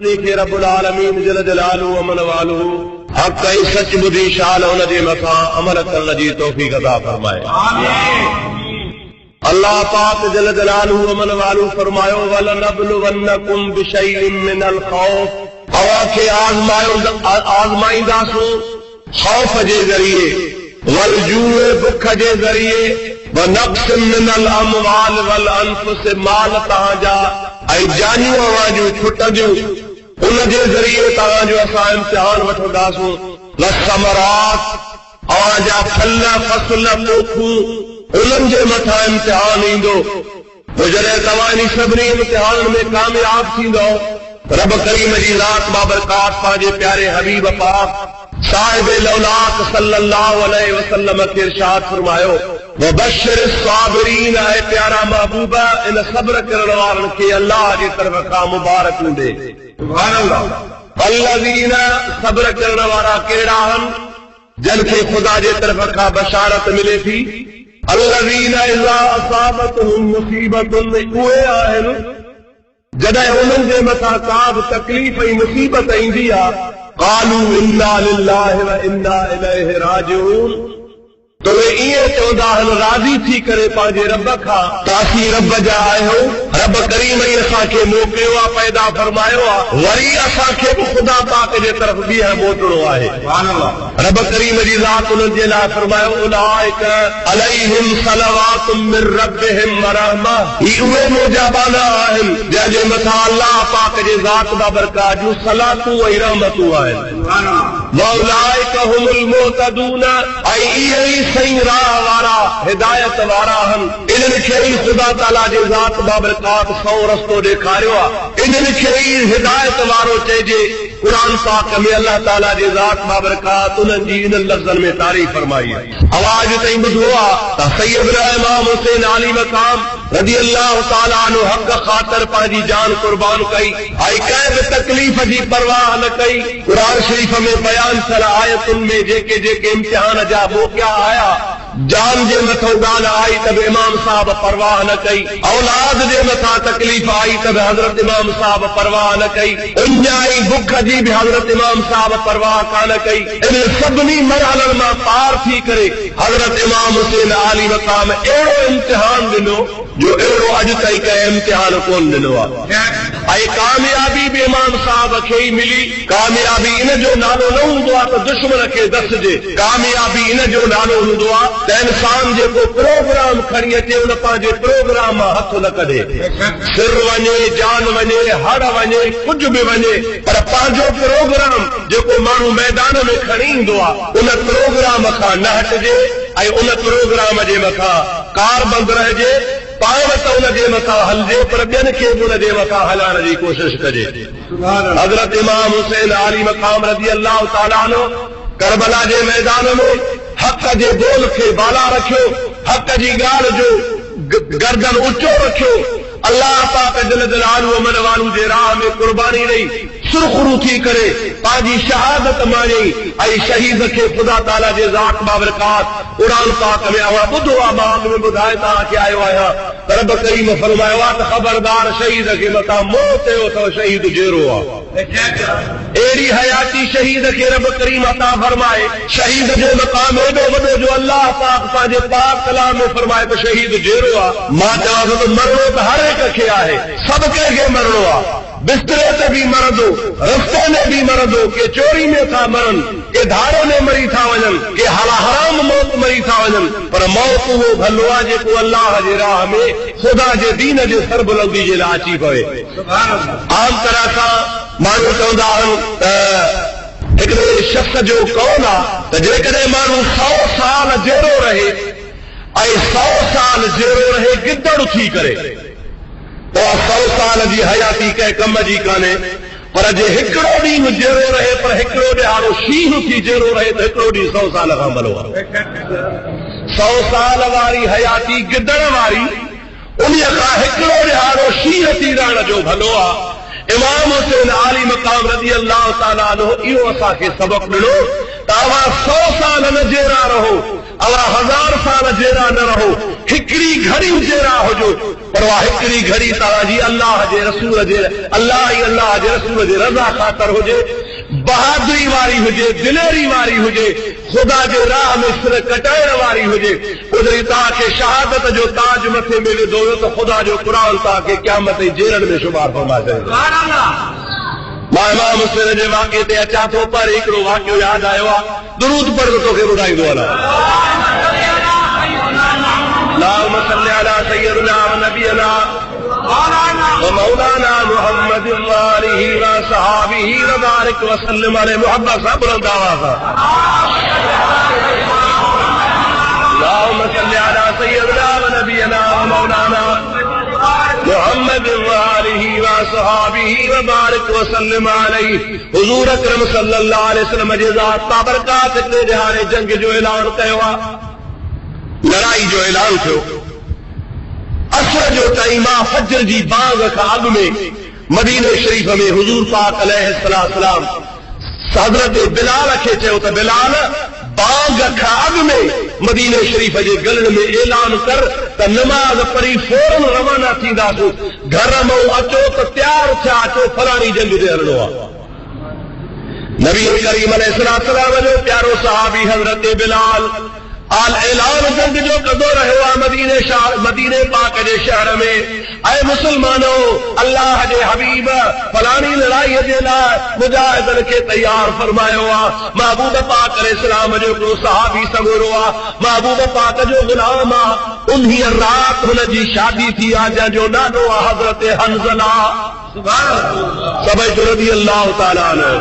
के रब्बुल आलमीन जल जलालुहु व मन वालुहु हक कई सच बुधी शाल उन जे मथा अमल करण जी तौफीक अता फरमाए। अल्लाह पाक जल जलालुहु व मन वालुहु फरमायो वल नबलुवन्नकुम बिशैइन मिनल खौफ अवा के आज़माईंदासूं खौफ जे ज़रिए वल जूए बुख जे ज़रिए व नक्स मिनल अमवाल वल अनफुस माल तहांजा ऐं जानियूं अवाजूं छुटंदियूं उन जे ज़रिए तव्हांजो असां इम्तिहान वठंदासूं। लसमरात अवांजा फल फसल पोखूं उन्हनि जे मथां इम्तिहान ईंदो। जॾहिं तव्हां इन सभिनी इम्तिहान में कामयाब थींदो रब करीम जी ज़ात बाबरकात पंहिंजे प्यारे हबीब पाक साहिब लौलाक सल्लल्लाहु अलैहि वसल्लम के इरशाद फरमायो वबश्शिर साबिरीन ऐ प्यारा महबूबा इन सब्र करण वारनि खे अल्लाह जी तरफ़ खां मुबारक हूंदे। सुभान अल्लाह। अल्लज़ीना सब्र करण वारा कहिड़ा आहिनि जिन खे ख़ुदा जे तरफ़ खां बशारत मिले थी। अल्लज़ीना इज़ा असाबतहुम मुसीबतुन उहे आहिनि जॾहिं उन्हनि जे मथां का बि तकलीफ़ ऐं मुसीबत ईंदी आहे क़ालू इन्ना लिल्लाहि व इन्ना इलैहि राजिऊन तो वे इएं चवंदा आहिनि राज़ी थी करे पंहिंजे रब खां तासी रब जा आहियो। रब करीम ई असांखे मोकिलियो आहे पैदा फरमायो आहे वरी असांखे बि ख़ुदा पाक जे तरफ़ ॿीहर मोटणो आहे। रब करीम जी ज़ात उन्हनि जे लाइ फरमायो उलाइक अलैहिम सलवातुम मिन रब्बिहिम व रहमा ही उहे मुजाबाना आहिनि जंहिंजे मथां अल्लाह पाक जे ज़ात बाबरकात जूं सलातूं ऐं रहमतूं आहिनि। व उलाइक हुमुल मुहतदून ऐं इहे ई सही राह वारा हिदायत वारा आहिनि। इन्हनि खे ई ख़ुदा ताला जे ज़ात बाबरकात सौ रस्तो ॾेखारियो आहे। इन्हनि खे ई हिदायत वारो चइजे। क़ुरान पाक में अल्लाह ताला जे ज़ात बाबरकात उन्हनि जी इन लफ़्ज़नि में तारीफ़ फरमाई आहे। आवाज़ ताईं ॿुधो आहे त सैयदना इमाम हुसैन आली मक़ाम रज़ी अल्लाह ताला अन्हु हक़ ख़ातिर पंहिंजी जान कुर्बान कई ऐं कंहिं बि तकलीफ़ जी परवाह न कई। क़ुरान शरीफ़ में बयान थियल आयतुनि में जेके जेके इम्तिहान जा मौक़िआ आया जान जे मथां ॻाल्हि आई त बि इमाम साहब परवाह न कई। औलाद जे मथां तकलीफ़ आई त बि हज़रत इमाम साहब परवाह न कई। उन्याई बुख जी बि हज़रत इमाम साहब परवाह कान कई। इन सभिनी मरहलनि मां पार थी करे हज़रत इमाम हुसैन आली मक़ाम अहिड़ो इम्तिहान ॾिनो जो अहिड़ो अॼु ताईं कंहिं इम्तिहान कोन ॾिनो आहे। ऐं कामयाबी बि इमाम साहब खे ई मिली। कामयाबी इन जो नालो न हूंदो आहे त दुश्मन खे दसजे। कामयाबी इन जो नालो हूंदो आहे त इंसान जेको प्रोग्राम खणी अचे उन पंहिंजे प्रोग्राम मां हथ न कढे। सिर वञे जान वञे हड़ वञे कुझु बि वञे पर पंहिंजो प्रोग्राम जेको माण्हू मैदान में खणी ईंदो आहे उन प्रोग्राम खां न हटिजे ऐं उन प्रोग्राम जे मथां कारबंद रहिजे। पाण त उन जे मथां हलिजे पर ॿियनि खे बि उन जे मथां हलाइण जी कोशिशि कजे। हज़रत इमाम हुसैन आली मक़ाम रज़ी अल्लाह ताला अन्हु करबला जे मैदान में हक़ जे बोल खे बाला रखियो। हक़ जी ॻाल्हि जो गर्दन ऊचो रखियो। अल्लाह पाक जल जलालुहु व मन वालुहु जे राह में कुर्बानी ॾेई सुरख़ुरू थी करे पंहिंजी शहादत माणी ऐं शहीद खे ख़ुदा ताला जे ज़ात बाबरकात क़ुरान पाक में अवां ॿुधो आहे मां अॻु में ॿुधाए तव्हांखे आयो आहियां त रब करीम फरमायो आहे त ख़बरदार शहीद खे मथां मौत जो अथव शहीद जहिड़ो आहे। अहिड़ी हयाती शहीद खे रब करीम अता फरमाए। शहीद जो मक़ाम एॾो वॾो जो अल्लाह पाक पंहिंजे पाक कलाम में फरमाए त शहीद जहिड़ो आहे। मां चवां थो त मरणो त हर हिक खे आहे सभु कंहिंखे मरणो आहे। बिस्तरे ते बि मरंदो रस्ते में बि मरंदो के चोरी में था मरनि के धारे में मरी था वञनि के हराम मौत मरी था वञनि पर मौत उहो भलो आहे जेको अल्लाह जे राह में ख़ुदा जे दीन जे सरबुलंदी जे लाइ अची पवे। आम तरह सां माण्हू चवंदा आहिनि त हिकिड़े शख़्स जो कौन आहे त जेकॾहिं माण्हू 100 साल जहिड़ो रहे ऐं 100 साल जहिड़ो रहे गिदड़ थी करे 100 साल जी हयाती कंहिं कम जी कान्हे पर जे हिकिड़ो ॾींहुं जहिड़ो रहे पर हिकिड़ो ॾिहाड़ो शींहुं थी जहिड़ो रहे त हिकिड़ो ॾींहुं 100 साल खां भलो आहे। 100 साल वारी हयाती गिदड़ वारी उन खां हिकिड़ो ॾिहाड़ो शींहुं थी रहण जो भलो आहे। इमाम हुसैन आली मक़ाम रज़ी अल्लाह ताला अन्हु इहो असांखे सबक़ ॾिनो त अवां 100 साल न जहिड़ा रहो अवां 1000 साल जहिड़ा न रहो हिकड़ी घड़ी हुजेरा हुजो पर वह हिकड़ी घड़ी तव्हांजी अल्लाह जे रसूल जे रज़ा ख़ातिर हुजे, बहादुरी वारी हुजे, दिलेरी वारी हुजे, खुदा जे राह में सिर कटाइण वारी हुजे। उधर तव्हांखे शहादत जो ताज मथे में विधो त खुदा जो क़ुरान तव्हांखे क़यामत जी जेरनि में शुमार फरमाए। मां इमाम मुस्लिम जे वाक़े ते अचां थो पर हिकिड़ो वाक़ियो यादि आयो आहे, दुरूद पढ़ तोखे ॿुधाईंदो हलां। अल्लाहुम्मा सल्लि अला सय्यिदिना व नबियना व मौलाना मुहम्मद व आलिहि व सहाबिहि व बारिक व सल्लिम अलैहि। मोहब्बत सां बुलंद आवाज़ सां अल्लाहुम्मा सल्लि अला सय्यिदिना व नबियना व मौलाना मुहम्मद व आलिहि व सहाबिहि व बारिक व सल्लिम अलैहि। हुजूर अकरम सल्लल्लाहु अलैहि वसल्लम जे ज़ात बाबरकात ते दिहाड़े जंग जो ऐलान कयो आहे, लड़ाई जो ऐलान थियो। असर जो टाइम आहे, फजर जी बांग खां अॻु में मदीने शरीफ में हुजूर पाक अलैहिस्सलाम हज़रत बिलाल खे चयो त बिलाल बांग खां अॻु में मदीने शरीफ जे गलन में ऐलान कर त नमाज़ पढ़ी फौरन रवाना थींदासीं, घर मां अचो त तयार थिया, अचो फलाणी जंग ते हलणो आहे। नबी करीम अलैहिस्सलाम जो प्यारो सहाबी हज़रत बिलाल आल ऐलान जंग जो कंदो रहियो आहे मदीने पाक जे शहर में। ऐं मुसलमानो, अल्लाह जे हबीब फलाणी लड़ाई जे लाइ मुजाहिदन खे तैयार फरमायो आहे। महबूब पाक अलैहिस्सलाम जो हिकिड़ो सहाबी सॻोरो आहे, महबूब पाक जो गुलाम आहे। उन्ही रात हुन जी शादी थी आहे जंहिंजो नालो आहे हज़रत हंज़ला। सभई जो रज़ी अल्लाह ताला अन्हु,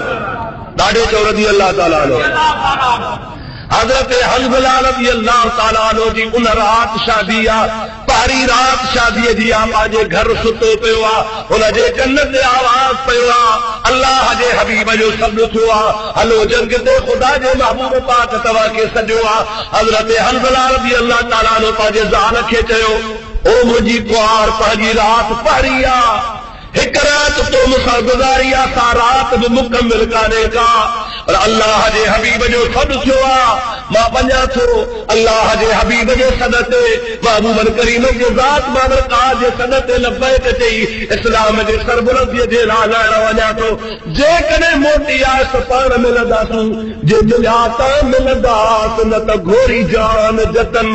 ॾाढे चो रज़ी अल्लाह ताला अन्हु। हज़रत हंज़ला रज़ी अल्लाह ताला अन्हु जी उन रात शादी आहे, पहिरीं रात शादीअ जी आहे, पंहिंजे घर सुतो पियो आहे, हुन जे कन ते आवाज़ पियो आहे, अल्लाह जे हबीब जो सॾु थियो आहे, हलो जंग ते ख़ुदा जे महबूब पाक तव्हांखे सॾियो आहे। हज़रत हंज़ला रज़ी अल्लाह ताला अन्हु पंहिंजे ज़ाल खे चयो, ओ मुंहिंजी कुंवार, पंहिंजी रात पहिरीं आहे, हिक रात तो मूंसां गुज़ारी आहे, सा रात बि मुकमिल कान्हे का। पर अल्लाह जे हबीब जो सॾु थियो आहे, मां वञा थो अल्लाह जे हबीब जे सॾ ते, महबूबन करीम जे ज़ात बाबरकात जे सॾ ते लब्बैक चई इस्लाम जे सरबुलंदीअ जे लाइ लहण वञा थो। जेकॾहिं मोटी आहे त पाण मिलंदासूं, जे मिलिया त मिलंदासीं, न त घोरी जान जतन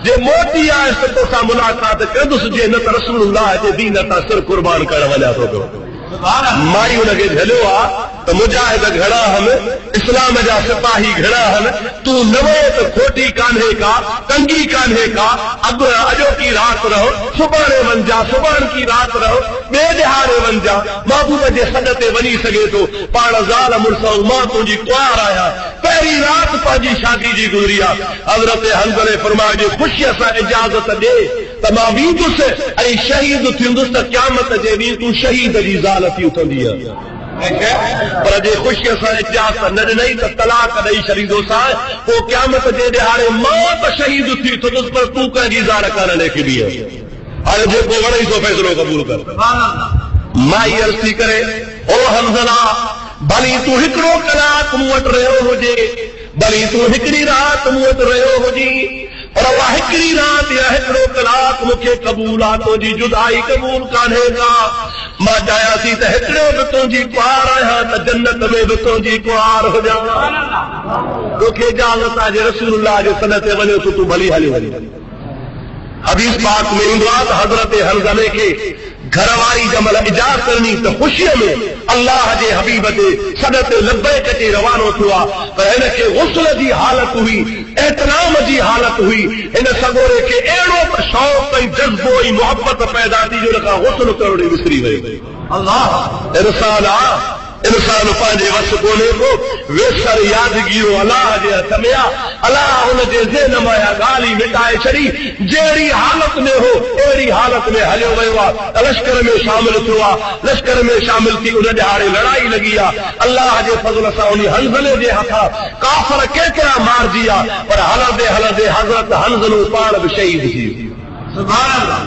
जे मोटी आहे त तोसां मुलाक़ात कंदुसि, जे न त रसूलुल्लाह जे दीन तां सिर कुर्बान करण वञा थो पियो। माई हुनखे झलियो आहे त मुजाहिद घणा आहिनि, इस्लाम जा सिपाही घणा आहिनि, तूं न वञे त खोटी कान्हे का, तंगी कान्हे का, अॼो की रात रहो, सुभाणे वञा, सुभाणे की रात रहो, ॿिए ॾिहाड़े वञा, महबूब जे सॾ ते वञी सघे थो। पाण ज़ाल मुड़ुस, मां तुंहिंजी कुंवार आहियां, पहिरीं रात पंहिंजी शादी जी गुज़री आहे। हज़रत हंज़ले फरमायो जे ख़ुशीअ सां इजाज़त ॾे त मां वेंदुसि ऐं शहीद थींदुसि त क़यामत जे ॾींहुं तूं शहीद जी ज़ाल थी उथंदीअ। पर जे ख़ुशीअ सां इजाज़त न ॾिनई त तलाक ॾेई छॾींदोसि, पोइ क़यामत जे ॾिहाड़े मां त शहीद थी उथंदुसि, पर तूं कंहिंजी ज़ाल कान लेखिबी। हाणे जेको वणे सो फ़ैसिलो क़बूल कर। माई अर्ज़ थी करे, ओ हंज़ला, भली तूं हिकिड़ो कलाक मूं वटि रहियो हुजे, भली तूं हिकिड़ी रात मूं वटि रहियो हुजी, पर उहा हिकिड़ी रात या हिकिड़ो कलाक मूंखे क़बूल आहे, तुंहिंजी जुदाई क़बूल कान्हे का। मां चाहियां थी त हिकिड़ो बि तुंहिंजी कुंवार आहियां त जन्नत में बि तुंहिंजी कुंवार हुजां। तोखे इजाज़त आहे जे रसूलुल्लाह जे सॾ ते वञो त तूं भली हली वञ। हदीस पाक में ईंदो आहे त हज़रत हंज़ले खे घरवारी जमल इजाज़त करनी त ख़ुशीअ में अल्लाह जे हबीब ते सॾ ते लब्बैक ते रवानो थियो आहे, पर हिन खे गुस्ल जी हालत हुई, एहतराम जी हालत हुई। हिन सॻोरे खे अहिड़ो शौक़ ऐं जज़्बो ऐं मुहबत पैदा थी जो हिन खां गुस्ल करण ई विसरी वियो। अल्लाह इंसान आहे, इंसान पंहिंजे वस कोन्हे को, वेसर यादगिरो अलाह जे हथ में आहे। अलाह हुन जे ज़हन मां ॻाल्हि ई मिटाए छॾी, जहिड़ी हालत में हो अहिड़ी हालत में हलियो वियो आहे। लश्कर में शामिल थियो आहे, लश्कर में शामिल थी उन ॾिहाड़े लड़ाई लॻी आहे। अल्लाह जे फज़ल सां उन हंज़ले जे हथां काफ़र केतिरा मारिजी आहे, पर हलंदे हलंदे हज़रत हंज़लो पाण बि शहीद थी। सुभान अल्लाह।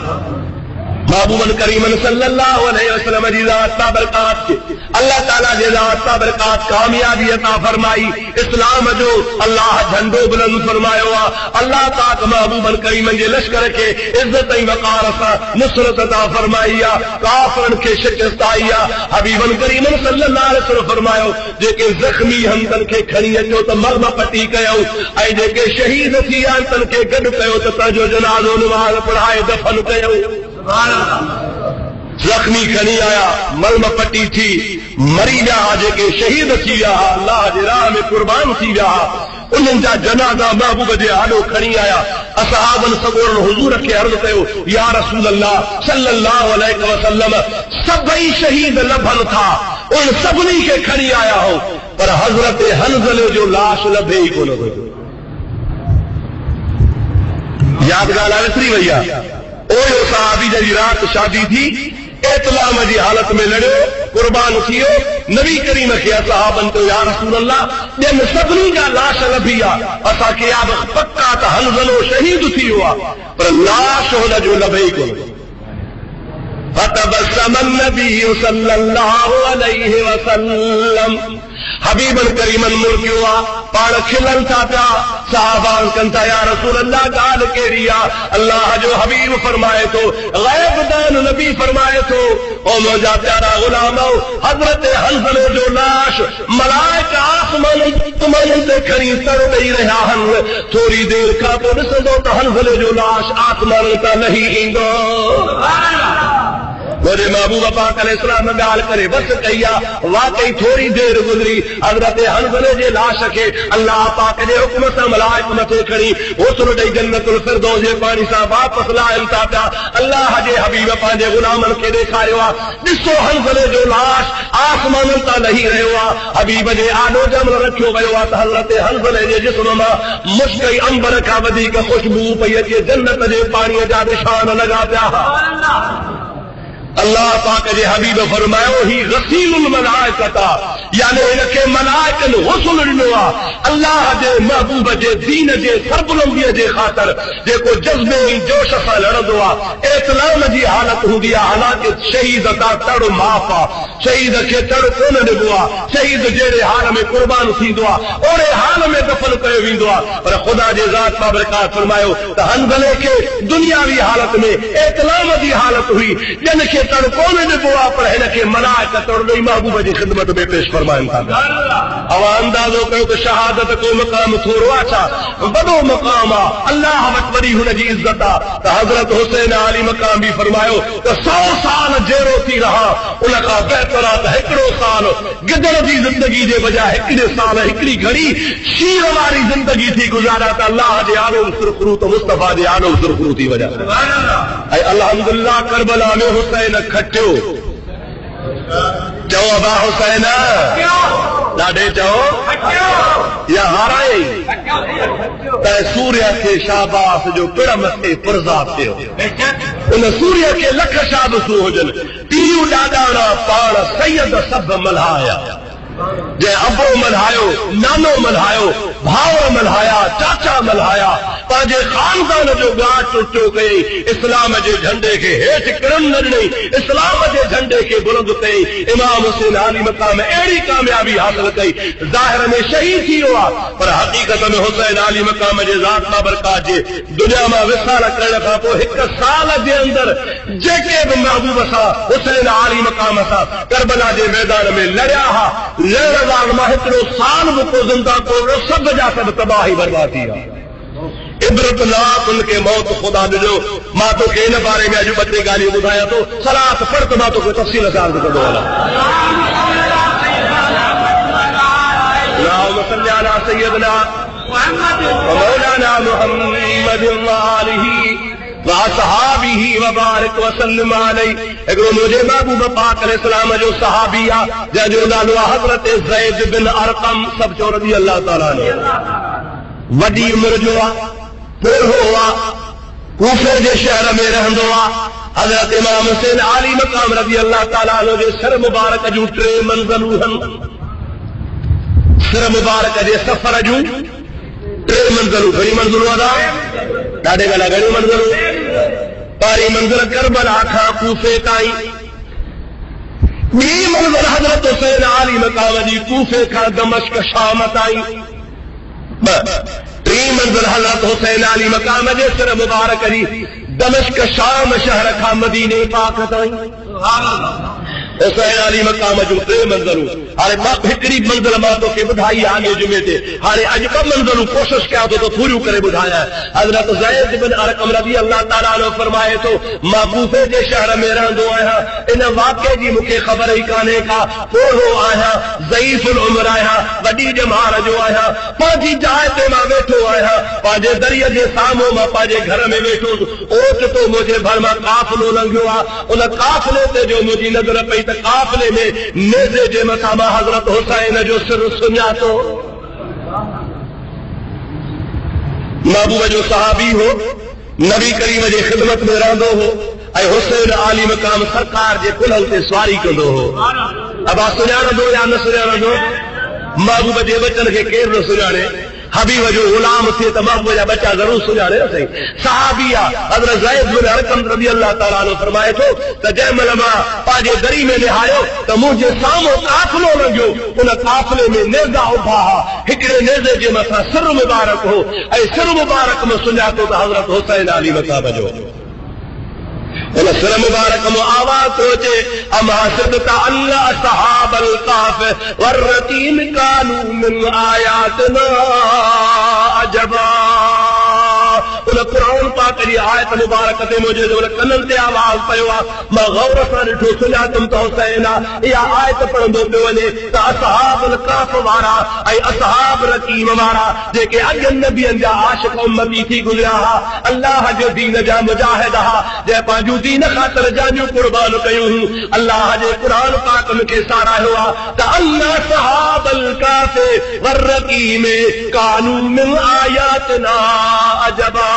महबूबन करीमन सल्लल्लाहु अलैहि वसल्लम जी ज़ात बरकात के अल्लाह ताला जे ज़ात बरकात कामयाबी अता फरमाई। इस्लाम जो अल्लाह झंडो बुलंद फरमायो आ। अल्लाह ताक महबूबन करीमन जे लश्कर के इज्जत ऐं वक़ार सां नुसरत अता फरमाई आ। काफ़िरन के शिकस्त आई आ। हबीबन करीमन सल्लल्लाहु अलैहि वसल्लम फरमायो जेके ज़ख्मी हंदन के खणी अचो त मरम पटी कयो ऐं जेके शहीद थी विया तन के गॾु कयो त तंहिंजो जनाज़ो नमाज़ पढ़ाए दफ़न कयो। जख्मी खणी आया मलम पटी थी मरी विया जेके शहीद थी विया अल्लाह जे राह में कुर्बान थी विया उन्हनि जा जनाज़ा महबूब जे आॾो खणी आया। असहाबन सगोरन हुज़ूर खे अर्ज़ कयो या रसूल अल्लाह सल्लल्लाहु अलैहि वसल्लम सभई शहीद लभन था उन सभिनी खे खणी आया हो पर हज़रत हंज़ले जो लाश लभे ई कोन पियो। याद ॻाल्हि विसरी वई आहे। ओयो सहाबी जी रात शादी थी इतलाम जी हालत में लड़ियो कुर्बान थियो नबी करीम खे सहाबन तो या रसूल अल्लाह ॿियनि सभिनी जा लाश लभी आहे असांखे याद पक्का त हंज़लो शहीद थी वियो आहे पर लाश हुन जो लभे ई कोन। फतबस्सम नबी सल्लल्लाहु अलैहि वसल्लम हबीबन करीमन मुर्गियो आ पाण खिलन था पिया सहाबा कन था या रसूल अल्लाह ॻाल्हि कहिड़ी आहे। अल्लाह जो हबीब फरमाए थो ग़ैब दान नबी फरमाए थो ओ मुंहिंजा प्यारा ग़ुलामो हज़रत हंज़ले जो लाश मलाइका आसमान ते खणी तर ॾेई रहिया आहिनि। थोरी देरि खां पोइ ॾिसंदो त हंज़ले जो लाश आसमान तां लही ईंदो। मुझे महबूब पाक अलैहिस्सलाम ॻाल्हि करे बस कई आहे। वाकई थोरी देरि गुज़री हज़रत हंज़ले जे लाश खे अल्लाह पाक जे हुक्म सां मलाइक मथे खणी हुस्न ॾेई जन्नतुल फिरदौस जे पाणी सां वापसि लाहिनि था पिया। अल्लाह जे हबीब पंहिंजे ग़ुलामनि खे ॾेखारियो आहे ॾिसो हंज़ले जो लाश आसमाननि तां लही रहियो आहे। हबीब जे आॾो जमल रखियो वियो आहे त हज़रत हंज़ले जे जिस्म मां मुश्क ऐं अंबर खां वधीक खुशबू पई अचे जन्नत जे पाणीअ जा निशान लॻा पिया। अल्लाह पाक जे हबीब फरमायो ही गसीलुल मलाइकता यानी इनखे मलाइकन हुस्न ॾिनो आहे अल्लाह जे महबूब जे दीन जे सरबुलंदीअ जे ख़ातिर जेको जज़्बे ऐं जोश सां लड़ंदो आहे इस्लाम जी हालत हूंदी आहे। हालांकि शहीद तां तड़ माफ़ आहे शहीद खे तड़ कोन ॾिबो आहे। शहीद जहिड़े हाल में कुर्बान थींदो आहे ओड़े हाल में दफ़न कयो वेंदो आहे। पर ख़ुदा जे ज़ात बाबरकात फरमायो त हंज़ले खे दुनियावी हालत में इस्लाम जी हालत हुई जन खे तड़ कोन ॾिबो आहे पर हिन खे मलाइक तड़ ॾेई महबूब जी ख़िदमत में पेश फरमाइनि था। अवां अंदाज़ो कयो त शहादत को मक़ाम थोरो आहे छा वॾो मक़ाम आहे। अल्लाह वटि वॾी हुनजी इज़त आहे त हज़रत हुसैन आली मक़ाम बि फरमायो त 100 साल जहिड़ो थी रहा उन खां बहितर आहे त हिकिड़ो साल गिदड़ जी ज़िंदगी जे बजाए हिकिड़े साल हिकिड़ी घड़ी शीर वारी ज़िंदगी थी गुज़ारिया त अल्लाह जे आलो सुरखरू त मुस्तफ़ा जे आलो सुरखरू थी वञा। ऐं अल्हम्दुलिल्लाह करबला में हुसैन खटियो चओ अबा हुसैन ॾाढे चओ या हाराए त सूर्य खे शाबाश जो पिण मथे पुरज़ा थियो। उन सूर्य खे लख शाबसूं हुजनि पीरियूं ॾाॾाणा पाण सैयद सभु मल्हाया जंहिं अबो मल्हायो नानो मल्हायो भाउर मल्हाया चाचा मल्हाया पंहिंजे ख़ानदान जो गाह टुटो कई इस्लाम जे झंडे खे हेठि किरन न ॾिनई इस्लाम जे झंडे खे बुलंद कई। इमाम हुसैन आली मक़ाम अहिड़ी कामयाबी हासिल कई ज़ाहिर में शहीद थी वियो आहे पर हक़ीक़त में हुसैन आली मक़ाम जे ज़ात बाबरकात जे दुनिया मां विसाल करण खां पोइ 1 साल जे अंदरि जेके बि महबूब सां हुसैन आली मक़ाम सां करबला जे मैदान में लड़िया हा लड़ण मां हिकिड़ो साल बि को ज़िंदा कोन सभु जा सभु तबाही बर्बादी आहे। इबरतनाक उनके मौत खुदा ॾिनो। मां तोखे इन बारे में अॼु 2-3 ॻाल्हियूं ॿुधायां थो सलात पढ़ त मां तोखे तफ़सील सां अर्ज़ कंदो वञा। अल्लाहुम्मा सल्लि अला सय्यदना मुहम्मद व मौलाना मुहम्मद व आलिही व असहाबिही व बारिक व सल्लिम अलैहि। हिकिड़ो मुंहिंजे महबूब पाक अलैहिस्सलाम जो सहाबी आहे जंहिंजो नालो आहे हज़रत ज़ैद बिन अरक़म सब चो रज़ी अल्लाह ताला अन्हु। वॾी उमिरि जो आहे पोढ़ो आहे कूफे जे शहर में रहंदो आहे। हज़रत इमाम हुसैन आली मक़ाम रज़ी अल्लाह ताला अन्हु जे सिर मुबारक जूं 3 मंज़िलूं आहिनि। सिर मुबारक जे सफ़र जूं 3 मंज़िलूं घणी मंज़िलूं अदा ॾाढे ॻाल्हि घणी मंज़िलूं तारी मंज़िल करबला खां कूफे ताईं, ॿी मंज़िल हज़रत हुसैन आली मक़ाम जी कूफे खां दमिश्क शाम ताईं, टी मंज़िल हज़रत हुसैन आली मक़ाम जे सिर मुबारक जी दमिश्क शाम शहर खां मदीने पाक ताईं। हुसैन अली मक़ाम जूं टे मंज़िलूं। हाणे मां हिकिड़ी मंज़िल मां तोखे ॿुधाई आहे जुमे ते, हाणे अॼु ॿ मंज़िलूं कोशिशि कयां थो त पूरियूं करे ॿुधायां। हज़रत ज़ैद बिन अरक़म रज़ी अल्लाह ताला अन्हु फरमाए थो, मां कूफे जे शहर में रहंदो आहियां, इन वाक़े जी मूंखे ख़बर ई कान्हे का, पोढ़ो आहियां, ज़ईफ़ुल उम्र आहियां, वॾी ॼमार जो आहियां, पंहिंजी जाइ ते मां वेठो आहियां, पंहिंजे दरिया जे साम्हूं मां पंहिंजे घर में वेठो, ओचितो मुंहिंजे भर मां काफ़िलो लंघियो आहे, उन काफ़िले ते जो मुंहिंजी नज़र पई त काफ़िले में नेज़े जे मथां मां हज़रत हुसैन जो सिर सुञातो। महबूब जो सहाबी हो, नबी करीम जे ख़िदमत में रहंदो हो ऐं हुसैन आली मक़ाम सरकार जे कुल्हनि ते सवारी कंदो हो। अबा सुञाणंदो या न सुञाणंदो? महबूब जे बचन खे केरु न सुञाणे? हबीब जो गुलाम थिए त महबूब जा बच्चा ज़रूर सुञाणे न सही। सहाबी आहे हज़रत ज़ैद बिन अरक़म रज़ी अल्लाह ताला अन्हु फरमाए थो त जंहिं महिल मां पंहिंजे दरी में निहारियो त मुंहिंजे साम्हूं काफ़िलो लॻियो, उन काफ़िले में नेज़ा उभा हुआ, हिकिड़े नेज़े जे मथां सिर मुबारक हो ऐं सिर मुबारक में सुञातो त हज़रत हुसैन अली मक़ाम जो। उन सिर मुबारक में आवाज़ थो अचे, अमा सिदक़ अन्न असहाबल काफ़ वर्रकीम कानू मिन आयातना अजबा। उन क़ुरान पाक जी आयत मुबारक ते मुंहिंजे कननि ते आवाज़ पियो आहे, मां गौर सां ॾिठो, सुञातमि त हुसैन आहे। इहा आयत पढ़ंदो पियो वञे त असहाबुल काफ़ वारा ऐं असहाब रकीम वारा जेके अॻियनि नबियनि जा आशिक़ उम्मती थी गुज़रिया हुआ, अल्लाह जे दीन जा मुजाहिद हुआ, जंहिं पंहिंजूं दीन ख़ातिर जानियूं कुर्बान कयूं हुयूं। अल्लाह जे क़ुरान पाक मूंखे साराहियो आहे त अन्न असहाबल काफ़ वर्रकीम कानू मिन आयातना अजबा।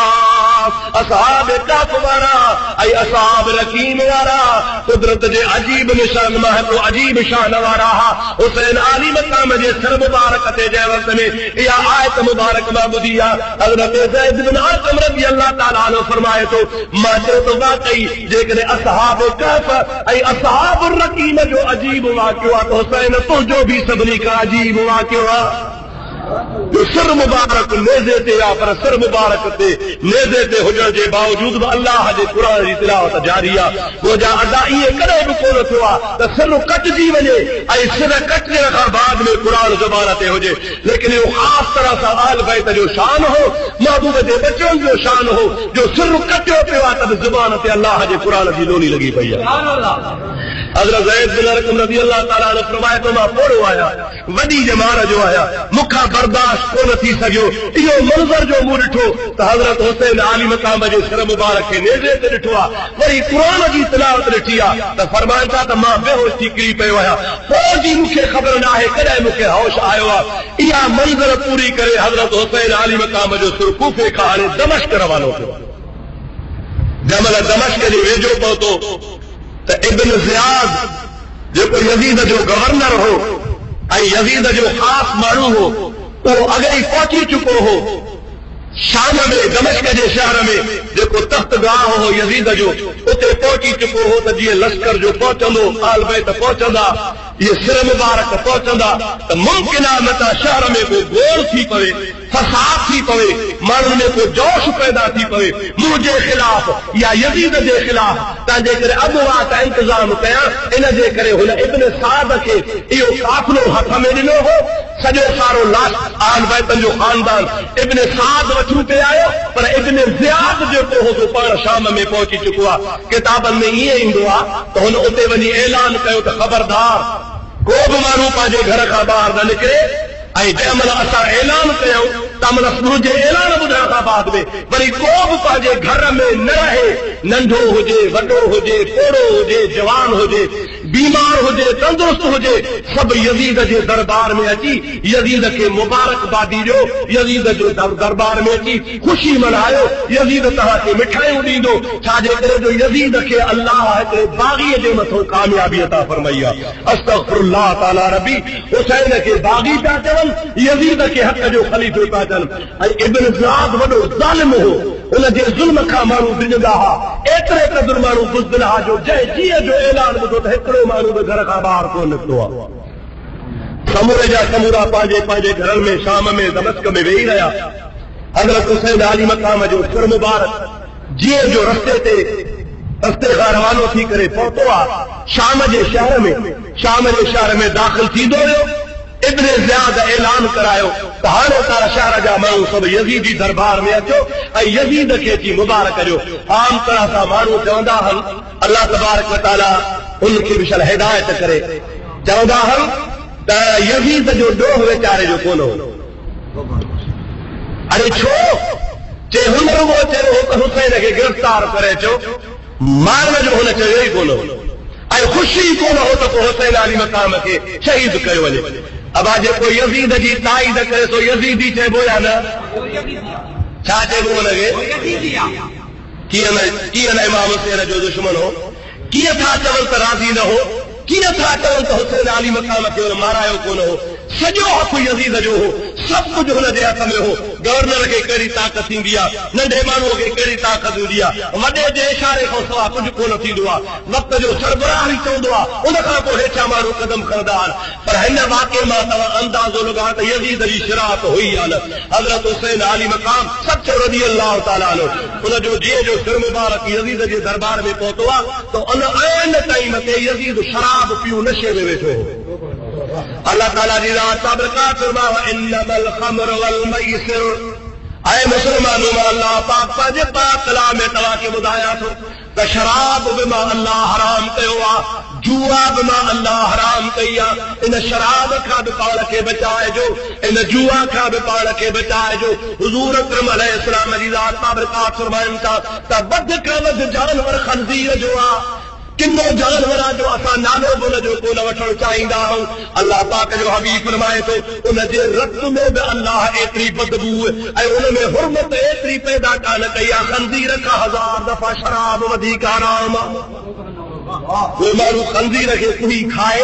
असहाब काफ़ वारा ऐं असहाब रकीम वारा कुदरत जे अजीब निशान मां हिकिड़ो अजीब शान वारा हुआ। हुसैन आली मक़ाम जे सिर मुबारक ते जंहिं वक़्त में इहा आयत मुबारक मां ॿुधी आहे, हज़रत ज़ैद बिन अरक़म रज़ी अल्लाह ताला अन्हु फरमाए थो, मां चयो त वाक़ई जेकॾहिं असहाब काफ़ ऐं असहाब रकीम जो अजीब वाक़ियो आहे त हुसैन तुंहिंजो बि सभिनी खां अजीब वाक़ियो आहे। सिर मुबारक नेज़े ते आहे, पर सिर मुबारक ते नेज़े ते हुजण जे बावजूद बि अल्लाह जे क़ुरान जी तिलावत जारी आहे। मुंहिंजा अदा ईअं कॾहिं बि कोन थियो आहे त सिर कटिजी वञे ऐं सिर कटण खां बाद में क़ुरान ज़बान ते हुजे, लेकिन इहो ख़ासि तरह सां आल बैत जो शान हो, महबूब जे बचनि जो शान हो, जो सिर कटियो पियो आहे त ज़बान ते अल्लाह जे क़ुरान जी लोनी लॻी पई आहे। हज़रत ज़ैद बिन अरक़म रज़ी अल्लाह ताला अन्हु फरमाए थो, मां पोढ़ो आहियां, वॾी ॼमार जो आहियां, मूंखां बर्दाश्त कोन थी सघियो इहो मंज़र जो मूं ॾिठो त हज़रत हुसैन आली मक़ाम जे सिर मुबारक खे नेज़े ते ॾिठो आहे, वरी क़ुरान जी तिलावत ॾिठी आहे त फरमाइनि था त मां बेहोश थी किरी पियो आहियां। पोइ जी मूंखे ख़बर न आहे कॾहिं मूंखे होश आयो आहे। इहा मंज़र पूरी करे हज़रत हुसैन आली मक़ाम जो सिर कूफे खां हाणे दमिश्क रवानो थियो। जंहिं महिल दमिश्क जे वेझो पहुतो त इब्न ज़ियाद जेको यज़ीद जो गवर्नर हो ऐं यज़ीद जो ख़ासि माण्हू हो, उहो अॻे ई पहुची चुको हो शाम में, दमिश्क जे शहर में जेको तख़्तगाह हो यज़ीद जो, उते पहुची चुको हो त जीअं लश्कर जो पहुचंदो, आल बैत पहुचंदा, इहे सिर मुबारक पहुचंदा त मुमकिन आहे न त शहर में को गोड़ थी पवे, फसाद थी पवे, माण्हुनि में को जोश पैदा थी पवे मुंहिंजे ख़िलाफ़ या यज़ीद जे ख़िलाफ़। तंहिंजे करे अॻुवां त इंतज़ाम कयां, इन जे करे हुन इब्न साद खे इहो काफ़िलो हथ में ॾिनो हो। सॼो सारो लाश आल बैतनि जो ख़ानदान इब्न साद वठूं पे आयो, पर इब्न ज़ियाद जेको हो सो पाण शाम में पहुची चुको आहे। किताबनि में ईअं ईंदो आहे त हुन उते वञी ऐलान कयो त ख़बरदार को बि माण्हू पंहिंजे घर खां ॿाहिरि न निकिरे, ऐं जंहिं महिल असां ऐलान कयूं तंहिं महिल मुंहिंजे ऐलान ॿुधण खां बाद में वरी को बि पंहिंजे घर में न रहे, नंढो हुजे, वॾो हुजे, पोड़ो हुजे, जवान हुजे, बीमार हुजे, तंदुरुस्त हुजे, सभु यज़ीद जे दरबार में अची यज़ीद खे मुबारकबादी ॾियो, यज़ीद जो दरबार में अची ख़ुशी मल्हायो। यज़ीद तव्हांखे मिठाइयूं ॾींदो, छाजे करे जो यज़ीद खे अल्लाह हिकिड़े बाग़ीअ जे मथां कामयाबी अता फरमाई आहे। अस्तग़फिरुल्लाह ताला रबी। हुसैन खे बाग़ी पिया चवनि, यज़ीद खे हक़ जो ख़लीफ़ो पिया चवनि। ऐं इब्न ज़ियाद वॾो ज़ालिम हो, उन जे ज़ुल्म खां माण्हू डिॼंदा हुआ, एतिरे क़दुरु माण्हू बुज़दिल हा जो जंहिं जीअं जो ऐलान ॿुधो त हिकिड़ो माण्हू बि घर खां ॿाहिरि कोन निकितो आहे। समूरे जा समूरा पंहिंजे पंहिंजे घरनि में शाम में दमिश्क में वेही रहिया। हज़रत हुसैन आली मक़ाम जो सिर मुबारक जीअं जो रस्ते खां रवानो थी करे पहुतो आहे शाम जे शहर में दाख़िल थींदो वियो। इब्न ज़ियाद ऐलान करायो त हाणे तारा शहर जा माण्हू सभु यज़ीदी दरबार में अचो ऐं यज़ीद खे अची मुबारक करियो। आम तरह सां माण्हू चवंदा आहिनि, अल्लाह तबारक व तआला उनखे बि शल हिदायत करे चवंदा आहिनि त यज़ीद जो ॾोह वीचारे जो कोन हो। अरे छो जे हुन रुगो चयो त हुसैन खे गिरफ़्तार करे अचो, मारण जो हुन चयो ई कोन हो ऐं ख़ुशी कोन हो त को हुसैन आली मक़ाम खे शहीद कयो वञे। अब जेको यज़ीद जी ताईद करे सो यज़ीदी चइबो या न? छा चइबो हुनखे? कीअं न इमाम हुसैन जो दुश्मन हो? कीअं था चवनि त राज़ी न हो? कीअं था चवनि त हुसैन आली मक़ाम खे हुन मारायो कोन हो? सॼो हक़ यज़ीद जो हो, सभु कुझु हुन जे हथ में हो। गवर्नर खे कहिड़ी ताक़त थींदी आहे, नंढे माण्हूअ खे कहिड़ी ताक़त हूंदी आहे, वॾे जे इशारे खां सवाइ कुझु कोन थींदो आहे। वक़्त जो सरबराह ई चवंदो आहे, उन खां पोइ हेठियां माण्हू कदम खणंदा आहिनि। पर हिन वाक़े मां तव्हां अंदाज़ो लॻायो त यज़ीद जी शरात हुई या न। हज़रत हुसैन आली मक़ाम सचो रज़ी अल्लाह ताला अन्हु उन जो जीअं जो सिर मुबारक यज़ीद जे दरबार में पहुतो आहे त उन ऐन टाइम ते यज़ीद शराब पियो नशे में वेठो हो। अल्लाह ताला जी ज़ात बाबरकात फरमायो इन्नमल ख़म्र वल मैसिर। ऐ मुसलमानों, अल्लाह पाक पंहिंजे पाक कलाम में तव्हांखे ॿुधायां थो त शराब बि मां अल्लाह हराम कयो आहे, जुआ बि मां अल्लाह हराम कई आहे। इन शराब खां बि पाण खे बचाइजो, इन जुआ खां बि पाण खे बचाइजो। हुज़ूर अकरम अलैहिस्सलाम जी ज़ात बाबरकात फरमाइनि था त वध खां वधि जानवर ख़ंज़ीर जो आहे। किनो जानवर जो असां नालो बि उनजो कोन वठणु चाहींदा आहियूं। अल्लाह पाक जो हबीब फरमाए थो उनजे रत में बि अल्लाह एतिरी बदबू ऐं उन में हुर्मत एतिरी पैदा कान कई आहे। ख़ंज़ीर खां 1000 दफ़ा शराब वधीक हराम आहे। कोई माण्हू ख़ंज़ीर खे कुड़ी खाए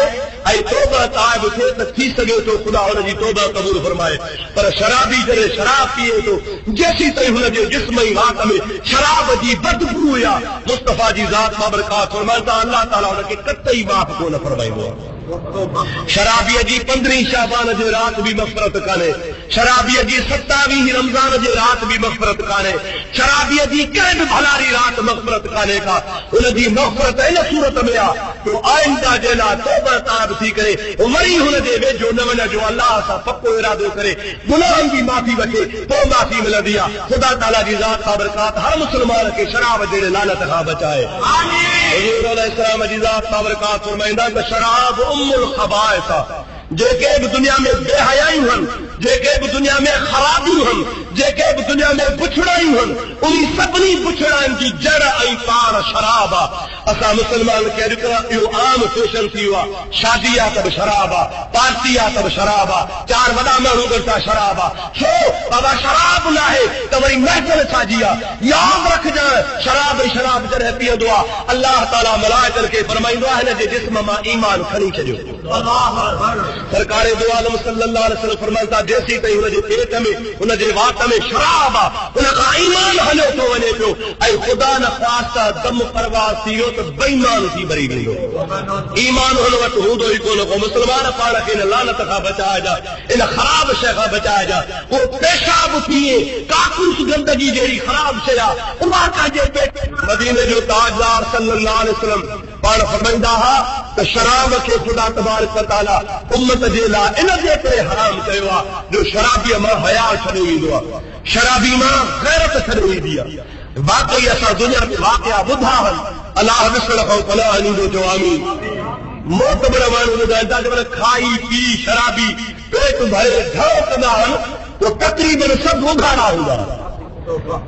ऐं तौबा ताइब थिए त थी सघे थो ख़ुदा हुनजी तौबा क़बूल फरमाए। पर शराबी जॾहिं शराब पीए थो, जेसीं ताईं हुनजे जिस्म ऐं वात में शराब जी बदबू या मुस्तफ़ा जी ज़ात बाबरकात फरमाए त अल्लाह ताला हुनखे कतई माफ़ कोन फरमाईंदो आहे। शराबीअ जी 15 शाबान जे रात बि मग़फ़िरत कान्हे, शराबीअ जी 27 रमज़ान जे रात बि मग़फ़िरत कान्हे, शराबीअ जी कंहिं बि भलारी रात मग़फ़िरत कान्हे का। हुनजी मग़फ़िरत इन सूरत में आहे तो आइंदा जे लाइ तौबा ताइब थी करे वरी हुनजे वेझो न वञ जो अल्लाह सां पको इरादो करे गुनाहनि जी माफ़ी वठे, पोइ माफ़ी मिलंदी आहे। ख़ुदा ताला जी ज़ात बाबरकात हर मुस्लमान खे शराब जहिड़े लानत खां बचाए। हुज़ूर अलैहिस्सलाम जी ज़ात बाबरकात फरमाईंदा त शराब उम्मुल ख़बाइस आहे। जेके बि दुनिया में बेहयायूं आहिनि, जेके बि दुनिया में ख़राबियूं आहिनि, जेके बि दुनिया में बुछड़ायूं आहिनि, उन सभिनी बुछड़ाइनि जी जड़ ऐं पाण शराब आहे। असां मुस्लमान खे अॼुकल्ह इहो आम फैशन थी वियो आहे, शादी आहे त बि शराब आहे, पार्टी आहे त बि शराब आहे, 4 वॾा माण्हू गॾु शराब आहे। छो बाबा शराब न आहे त वरी महफ़िल छाजी आहे? यादि रखजांइ शराब जॾहिं पीअंदो आहे अल्लाह ताला मलाइकनि खे फरमाईंदो आहे हिन जे जिस्म मां ईमान खणी छॾियो। सरकार दो आलम सल्लल्लाहु अलैहि वसल्लम फरमाइता जेसी ताईं हुनजे पेट में हुनजे वात में शराब आहे हुन खां ईमान हलियो थो वञे पियो ऐं ख़ुदा न ख़्वास्ता दम परवाज़ थी वियो त बेईमान थी मरी वेंदो। ईमान हुन वटि हूंदो ई कोन को। मुस्लमान पाण खे इन लानत खां बचाइजा, इन ख़राब शइ खां बचाइजा। उहो पेशाब थिए काकूस गंदगी जहिड़ी ख़राब शइ आहे, उहा पंहिंजे पेट। मदीने जो ताजदार सल्लल्लाहु अलैहि वसल्लम पाण फरमाईंदा हुआ त शराब खे ख़ुदा तबारक व तआला उम्मत जे लाइ इन जे करे हराम कयो आहे जो शराबीअ मां हया छॾियो वेंदो आहे, शराबी मां गैरत छॾियो वेंदी आहे। वाकई असां दुनिया में वाक़िया ॿुधा आहिनि। अलाह विसण खां पनाह ॾींदो जो आमीन। मोतबर माण्हू ॿुधाईंदा जंहिंमहिल खाई पी शराबी पेट भरे घणो कंदा आहिनि तो तक़रीबन सभु उघाड़ा हूंदा।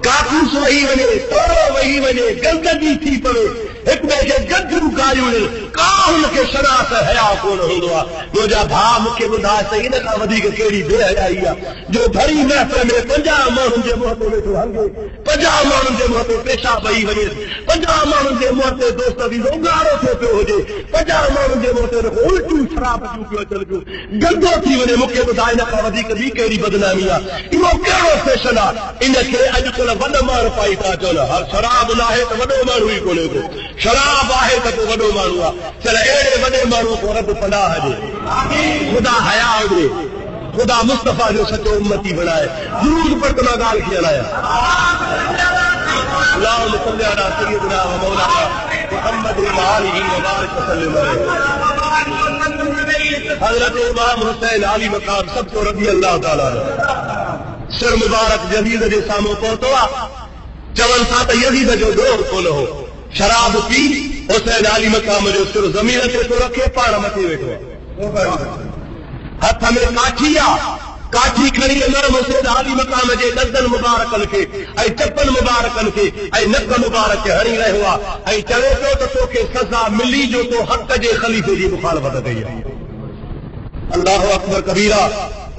काकूस वही वञे, तोड़ो वही वञे, गंदगी थी पवे, हिक ॿिए खे गंदगियूं गारियूं का उनके शनास हया कोन हूंदो आहे। मुंहिंजा भाउ मूंखे ॿुधाए त इन खां वधीक कहिड़ी बेहयाई आहे जो भरी महफ़िल में 50 माण्हुनि जे मुंहं ते वेठो हंगे, 50 माण्हुनि जे मुंहं ते पेशाब वही वञे, 50 माण्हुनि जे मुंहं ते दोस्त बि उंगारो थियो पियो हुजे, 50 माण्हुनि जे मुंहं ते उल्टियूं शराब जूं पियो अचनि पियूं, गंदो थी वञे। मूंखे ॿुधाए इन खां वधीक ॿी कहिड़ी बदनामी आहे? इहो कहिड़ो फैशन आहे? इनखे अॼुकल्ह वॾा माण्हू पाई था चवनि हर शराब न आहे त वॾो माण्हू ई कोन्हे को, शराब आहे त पोइ वॾो माण्हू आहे। चल अहिड़े वॾे माण्हू को रब पनाह ॾे, ख़ुदा हया ॾे, ख़ुदा मुस्तफ़ा जो सचो उम्मती बणाए। दुरूद पर तो मां ॻाल्हि खे हलायां। अल्लाहुम्मा सल्ली अला सय्यिदिना व मौलाना मुहम्मद व आलिहि व बारिक वसल्लम। हज़रत इमाम हुसैन आली मकाम सबको रज़ी अल्लाह ताला सिर मुबारक यज़ीद जे साम्हूं पहुतो आहे। चवनि था त यज़ीद जो दौर कोन हो, शराब पी हुसैन आली मकाम जो सिर ज़मीन ते थो रखे, पाण मथे वेठो आहे, हथ में काठी आहे, काठी खणी नरम हुसैन आली मकाम जे दंदन मुबारकनि खे ऐं चपन मुबारकनि खे ऐं नक मुबारक खे हणी रहियो आहे ऐं चवे पियो त तोखे सज़ा मिली जो तो हक़ जे ख़लीफ़े जी मुखालफ़त कई आहे। अल्लाहु अकबर कबीरा।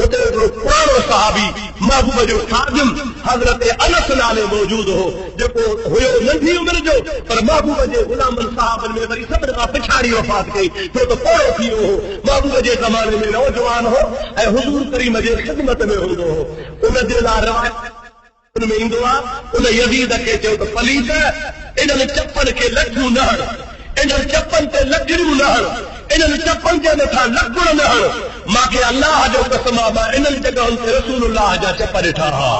उते हिकिड़ो पुराणो सहाबी महबूब जो खादिम हज़रत अनस नाले मौजूद हो, जेको हुयो नंढी उमिरि जो पर महबूब जे गुलामनि साहबनि में वरी सभिनी खां पिछाड़ी वफ़ात कई, छो त पोड़ो थी वियो हो। महबूब जे ज़माने में नौजवान हो ऐं हुज़ूर करीम जे ख़िदमत में हूंदो हो। उन जे लाइ रिवायत में ईंदो आहे, उन यज़ीद खे चयो त पलीत इन्हनि चपनि खे लठूं न हण, इन्हनि चपनि ते लॻड़ियूं न हण, इन्हनि चपनि जे मथां लकुड़ न हण। मूंखे अल्लाह जो कसम आहे मां इन्हनि जॻहुनि ते रसूलुल्लाह जा चप ॾिठा हा।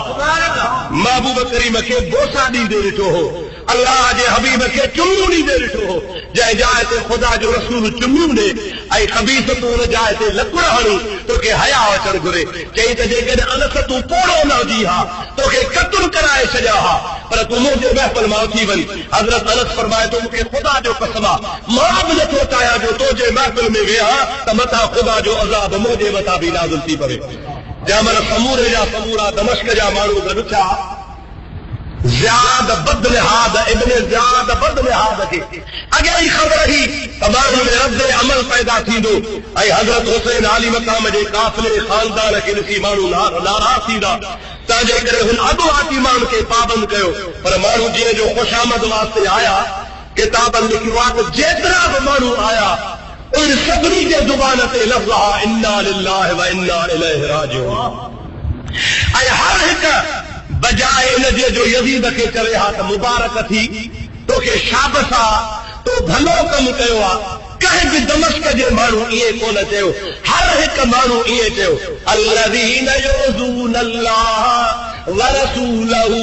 महबूब करीम खे बोसा ॾींदे ॾिठो हो, अल्लाह जे हबीब खे चुम्मू ॾींदे ॾिठो हो। जंहिं जाइ ते ख़ुदा जो रसूल चुम्मू ॾे ऐं ख़बीस तूं हुन जाइ ते लकुड़ हणी, तोखे हया अचणु घुरे। चई त जेकॾहिं अनस तूं पोड़ो न हुजी हा, तोखे क़त्ल कराए छॾिया हा, पर तूं मुंहिंजे महफ़िल मां उथी वञ। हज़रत अनस फरमाए थो मूंखे ख़ुदा जो कसम आहे मां बि नथो चाहियां जो तुंहिंजे महफ़िल में वेहा त मथां ख़ुदा जो अज़ाब मुंहिंजे मथां बि नाज़िल थी पवे। जंहिं महिल समूरे जा समूरा दमिश्क जा माण्हू गॾु थिया, ज़ियाद बदलिहाद इब्न ज़ियाद बदलिहाद खे अॻे ई ख़बर हुई त माण्हुनि में रद्द अमल पैदा थींदो ऐं हज़रत हुसैन आली मक़ाम जे काफ़िले ख़ानदान खे ॾिसी माण्हू नाराज़ थींदा। तंहिंजे करे हुन अॻुवाती माण्हू खे पाबंद कयो, पर माण्हू जीअं जो ख़ुशामद वास्ते आया, किताबनि लिखियो आहे त जेतिरा बि माण्हू आया उन सभिनी जे ज़ुबान ते लफ़्ज़ हा इन्ना लिल्लाहि व इन्ना इलैहि राजिऊन। ऐं हर हिकु बजाए इन जे जो यज़ीद खे चवे हा त मुबारक थी, तोखे शाबस आहे, तो भलो कमु कयो आहे। कंहिं बि दमिश्क जे माण्हू ईअं कोन चयो, हर हिकु माण्हू ईअं चयो अल्लज़ीन युज़ून अल्लाह व रसूलहू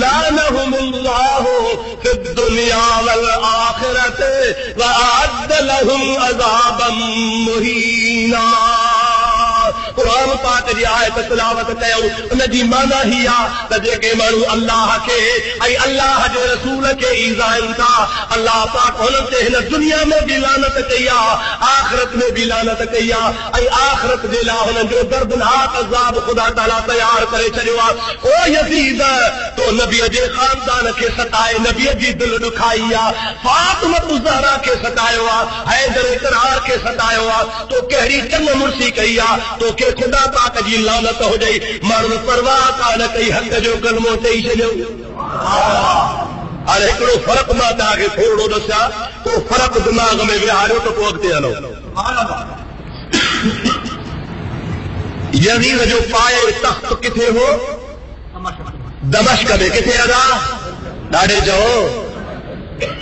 लानहुमुल्लाहु फिद्दुनिया वल आखिरत व अअद्द लहुम अज़ाबम मुहीना। कुरान पाक जी आयत तिलावत कयूं, उन जी माना ही आहे त जेके माण्हू अल्लाह खे ऐं अल्लाह जे रसूल खे ईज़ाइन था, अल्लाह पाक हुननि ते हिन दुनिया में भी लानत कई आहे, आख़िरत में भी लानत कई आहे ऐं आख़िरत जे लाइ हुननि जो दर्दनाक अज़ाब ख़ुदा ताला तयार करे छॾियो आहे। ओ यज़ीद, तो नबीअ जे ख़ानदान खे सताए, नबीअ जी दिलि ॾुखाई आहे, फ़ातिमत ज़हरा खे सतायो आहे, हैदर इकरार खे सतायो आहे, तो कहिड़ी चङ मुर्सी कई आहे, तोखे ख़ुदा पाक जी लानत हुजई। माण्हू परवाह कान कई, हक़ जो कलमो चई छॾियो। हाणे हिकिड़ो फ़र्क़ु मां तव्हांखे थोरो ॾसां, तो फ़र्क़ु दिमाग़ में विहारियो त पोइ अॻिते हलो। यज़ीद जो पाए तख़्त किथे हो? दमिश्क में। किथे अदा? ॾाढे चओ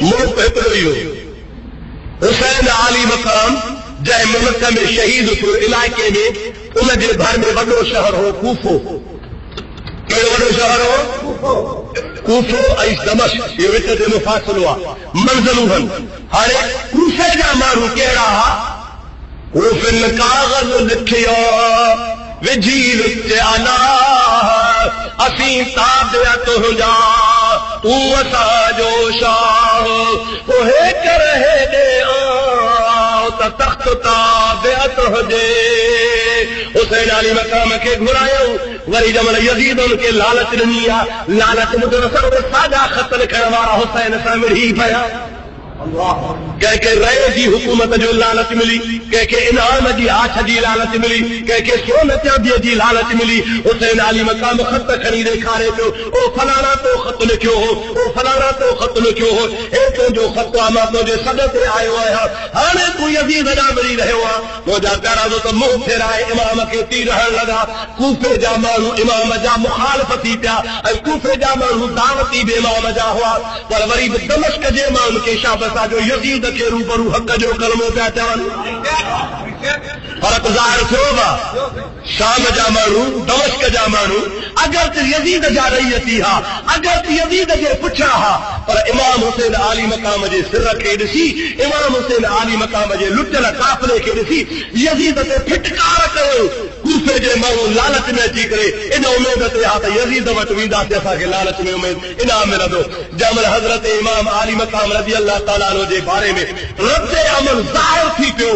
मुल्क हिकिड़ो ई हो, हुसैन आली मक़ाम जंहिं मुल्क में शहीद थियो, इलाइक़े में उन जे भर में वॾो शहर हो कूफो। कहिड़ो वॾो शहर हो? कूफो ऐं दमिश्क, इहो विच ते मुफ़ासिलो आहे, मंज़िलूं आहिनि। हाणे कूफे जा माण्हू कहिड़ा हुआ? कूफिन काग़ज़ लिखियो विझी विच अना असीं ताबियत हुजा तूं असांजो शाह, पोइ कर हेॾे त तख़्त ताबियत हुजे। हुसैन आली मक़ाम खे घुरायूं, वरी जंहिं यज़ीद उन खे लालच ॾिनी आहे, लालच ॿुधो साॻा ख़त लिखण वारा हुसैन सां विढ़ी पिया। कंहिंखे रए जी हुकूमत जो लालच मिली, कंहिंखे इनाम जी आछ जी लालच मिली, कंहिंखे सोन चांदीअ जी लालच मिली। हुसैन आली मकाम ख़त खणी ॾेखारे पियो, ओ फलाना तो ख़त लिखियो हो, ओ फलाना तो ख़त लिखियो हो, हे तुंहिंजो ख़त आहे, मां तुंहिंजे सॾ ते आयो आहियां, हाणे तूं यज़ीद ॾांहुं वरी रहियो आहे। मुंहिंजा प्यारा दोस्त मुंहुं फेराए इमाम खे तीर हणण लॻा। कूफे जा माण्हू इमाम जा मुखालिफ़ थी पिया ऐं कूफे जा माण्हू दावती बि इमाम जा हुआ, पर वरी बि दमिश्क जे माण्हुनि खे शाबसा जो यज़ीद खे रूबरू हक़ जो कलमो पिया चवनि। फर्क़ ज़ाहिर थियो बा। शाम जा माण्हू, दमिश्क जा माण्हू अगरि त यज़ीद जा रईयती हा, अगरि त यज़ीद जे पुठियां हा, पर इमाम हुसैन आली मकाम जे सिर खे ॾिसी, इमाम हुसैन आली मकाम जे लुटियल काफ़िले खे ॾिसी यज़ीद ते फिटकार कयो। कूफे जे माण्हू लालच में अची करे इन उमेद ते हा त यज़ीद वटि वेंदासीं, असांखे लालच में उमेद इनाम मिलंदो। जंहिंमहिल हज़रत इमाम आली मकाम रज़ी अल्लाह ताला अन्हु जे बारे में रद्द अमल ज़ाहिर थी पियो,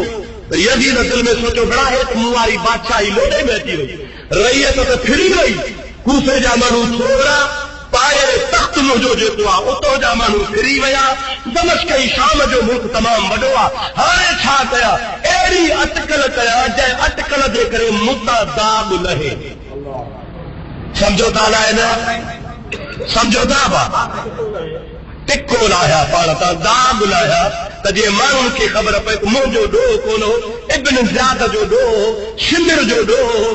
यज़ीद दिल में सोचो बड़ा हेठि मुंहुं वारी बादशाही लोॾे में अची वई, रईयत त फिरी वई। कूफे जा माण्हू छोकिरा पाए तख़्त मुंहिंजो जेको आहे उतां जा माण्हू फिरी विया। दमिश्क ऐं शाम जो मुल्क तमामु वॾो आहे। हाणे छा कया? अहिड़ी अटकल कया जंहिं अटकल जे करे मुता दाग लहे। सम्झो था अलाए न सम्झो था बा? टिको लाहिया पाण तां, दाग लाहिया त जीअं माण्हुनि खे ख़बर पए त मुंहिंजो ॾोह कोन हो, इब्न ज़ियाद जो ॾोह हो, शिमिर जो ॾोह हो,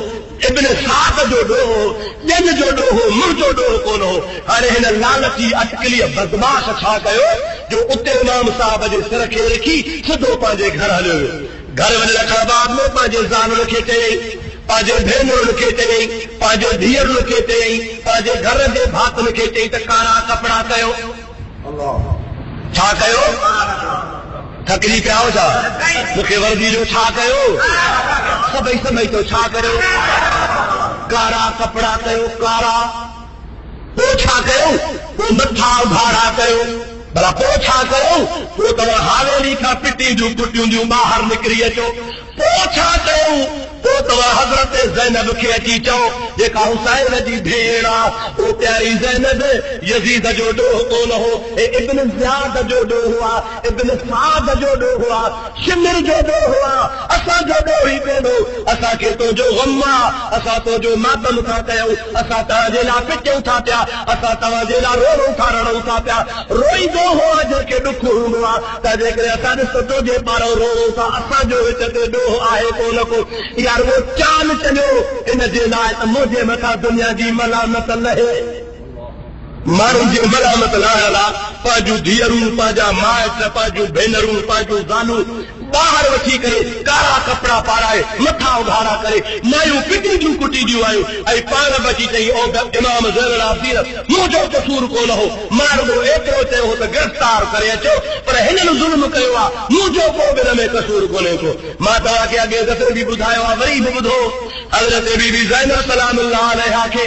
इब्न साद जो ॾोह हो, ॼन जो ॾोह हो, मुंहिंजो ॾोह कोन हो। हाणे हिन लालची अटकलीअ बदमाश छा कयो जो उते इमाम साहब जे सिर खे रखी सिधो पंहिंजे घर हलियो वियो। घर वञण खां बाद में पंहिंजे ज़ालुनि खे चयईं, पंहिंजे भेनरुनि खे चयईं, पंहिंजे धीअरुनि खे चयईं, पंहिंजे घर जे भातुनि खे चयईं त कारा कपिड़ा कयो। छा कयो? थकिजी पिया हो छा? मूंखे वर्दी जो छा कयो? सभई तो छा कयो? कारा कपिड़ा कयो, कारा। पोइ छा कयो? पोइ मथा उघाड़ा कयो। भला पोइ छा कयो? पोइ तव्हां हावेली खां पिटी जूं कुटियूं जूं ॿाहिरि निकिरी अचो। पोइ छा कयो? पोइ तव्हां हज़रत ज़ैनब खे अची चओ जेका हुसैन जी भेण आहे, ओ प्यारी ज़ैनब यज़ीद जो ॾोह कोन हो, हे इब्न ज़ियाद जो ॾोह हुआ, इब्न साद जो ॾोह हुआ, शिमिर जो ॾोह हुआ, असांजो ॾोह ई कोन हो। असांखे तुंहिंजो ग़म आहे, असां तुंहिंजो मातम था कयूं, असां तव्हांजे लाइ पिचूं था पिया, असां तव्हांजे लाइ रोड़ूं था रड़ूं था पिया। रोईंदो हो जंहिंखे ॾुख हूंदो आहे त जेकॾहिं असां ॾिसो तुंहिंजे पारां रोड़ूं था, असांजो विच ते ॾोह आहे कोन को। यार वो चाल चलियो इन जे लाइ त मुंहिंजे मथां दुनिया जी मलामत लहे। माण्हुनि जी मलामत लहण लाइ पंहिंजूं धीअरूं, पंहिंजा माइट, पंहिंजूं भेनरूं, पंहिंजूं ज़ालूं ॿाहिरि वठी करे कारा कपिड़ा पाराए मथा उघाड़ा करे मायूं पिटी जूं कुटींदियूं आहियूं ऐं पाण बची चई ओ इमाम ज़ैनुल आबिदीन मुंहिंजो कसूर कोन हो, मां रुॻो एतिरो चयो हो त गिरफ़्तार करे अचो, पर हिननि ज़ुल्म कयो आहे, मुंहिंजो को बि हिन में कसूर कोन्हे को। मां तव्हांखे अॻे दफ़े बि ॿुधायो आहे, वरी बि ॿुधो, हज़रत बीबी ज़ैनब सलामुल्लाह अलैहा खे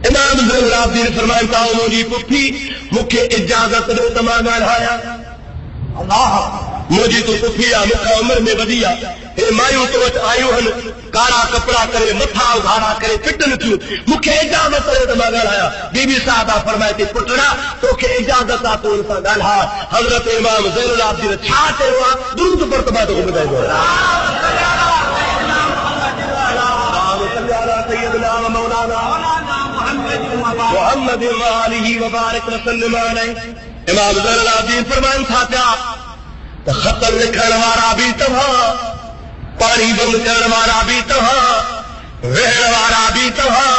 इमाम ज़ैनुल आबिदीन फरमाइनि था मुंहिंजी पुफी मूंखे इजाज़त ॾियो त मां ॻाल्हायां। अल्लाह मुंहिंजी तूं पुफी आहे, मूंखां उमिरि में वॾी आहे, हे मायूं तो वटि आयूं आहिनि कारा कपिड़ा करे मथा उघाड़ा करे फिटनि थियूं, मूंखे इजाज़त ॾियो त मां ॻाल्हायां। बीबी साहिबा फरमाए थी पुटड़ा तोखे इजाज़त आहे तूं सां ॻाल्हा। हज़रत इमाम ज़ैनुल आबिदीन छा चयो आहे? दुरूद पढ़ त मां तोखे ॿुधाईंदो मोहम्मद वालिही वबारिक वसल्लम अलैहि। इमाम ज़ैनुल आबिदीन फरमाइनि था पिया त ख़त लिखण वारा बि तव्हां, पाणी बंदि करण वारा बि तव्हां, वेहण वारा बि तव्हां,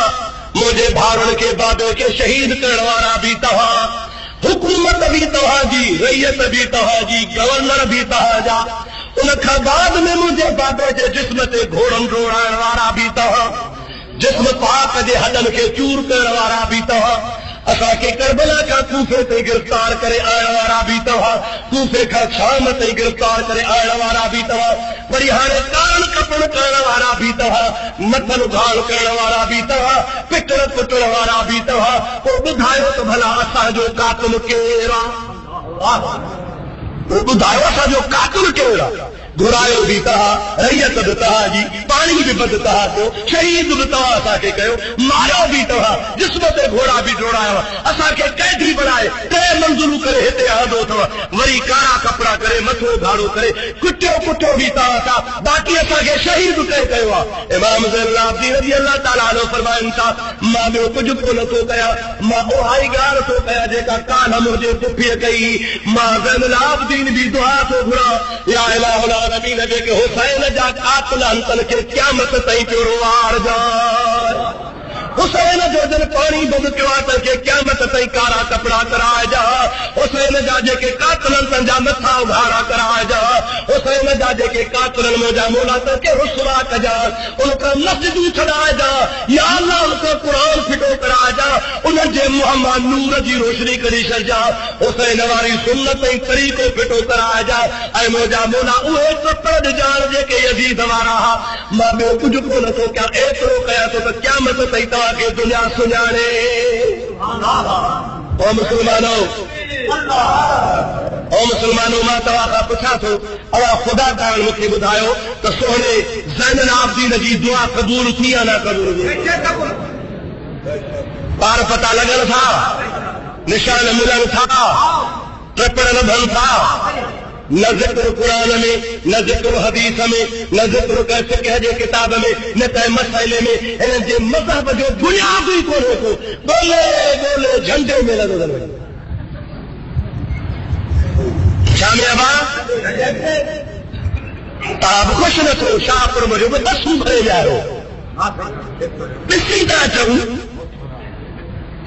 मुंहिंजे भाउरनि खे बाबे खे शहीद करण वारा बि तव्हां, हुकूमत बि तव्हांजी, रईयत बि तव्हांजी, गवर्नर बि तव्हांजा, उन खां बाद में मुंहिंजे बाबे जे जिस्म ते घोड़नि डोड़ाइण वारा बि तव्हां, जिस्म पाक जे हॾनि खे चूर करण वारा बि तव्हां, असांखे करबला खां कूफे ते गिरफ़्तार करे आणण वारा बि तव्हां, कूफे खां शाम ते गिरफ़्तार करे आणण वारा बि तव्हां, वरी हाणे कारण कपण करण वारा बि तव्हां, मथल उघाड़ करण वारा बि तव्हां, पिटण कुटण वारा बि तव्हां। पोइ ॿुधायो त भला असांजो कातिल केरु आहे? पोइ ॿुधायो असांजो कातिल केरु आहे? घुरायो भी तव्हां, रैयत बि तव्हांजी, पाणी बि बद तव्हां कयो, शहीद बि तव्हां असांखे कयो, मारियो बि तव्हां, जिस्म ते घोड़ा बि डोड़ायो, असांखे कैदी बनाए 3 मंज़िलूं करे हिते आंदो अथव, वरी कारा कपिड़ा करे मथो घाड़ो करे कुटियो बि तव्हां सां, बाक़ी असांखे शहीद कंहिं कयो आहे। इमाम ज़ैनुल आबिदीन रज़ी अल्लाह ताला अन्हु फरमाइनि था, मां ॿियो कुझु बि नथो कयां, मां उहाई ॻाल्हि थो कयां जेका कान मुंहिंजे पुफीअ कई। मां ज़ैनुल आबिदीन बि दुआ थो घुरां, या इलाहुल आलमीन जेके हुसैन जा कातिल अनतन खे क़यामत ताईं पियो रोवार जा, हुसैन जो जन पाणी बंदि कयो आहे तंहिंखे क़यामत ताईं कारा कपिड़ा कराइजा, हुसैन जा जेके कातिलनि तंहिंजा मथा उघाड़ा कराइजा, हुसैन जा जेके कातिलनि मुंहिंजा मौला तंहिंखे रुसवा कजा, उनखां मस्जिदूं छॾाइजा, या अल्लाह उनखां क़ुरान फिटो कराइजा, उन्हनि जे मुंहं मां नूर जी रोशनी कढी छॾिजा, हुसैन वारी सुन्नत ऐं तरीक़ो फिटो कराइजा, ऐं मुंहिंजा मौला उहे कपिड़ा ॾिजाण जेके यज़ीद वारा हुआ। मां ॿियो कुझु बि नथो कयां, एतिरो कयां थो त क़यामत ताईं तव्हांखे दुनिया सुञाणे। ओ मुस्लमानो, मां तव्हां खां पुछां थो, अव्हां ख़ुदा ताण मूंखे ॿुधायो त सोहणे ज़ैनुल आबिदीन जी दुआ क़बूल थी या न क़बूल थी? ॿार पता लॻनि था, निशान मिलनि था, ट्रपड़ लभनि था, न ज़िक्र क़ुरान में, न ज़िक्र हदीस में, न ज़िक्र कंहिं फ़िक़ह जे किताब में, न कंहिं मसइले में, हिननि जे मज़हब जो बुनियाद ई कोन्हे को, ॻोल्हे झंडे में लॻो वञे। छा में अबा तव्हां बि ख़ुशि न थियो, शाहपुर जो बि दसूं भरे वियारो, ॾिसी था अचूं,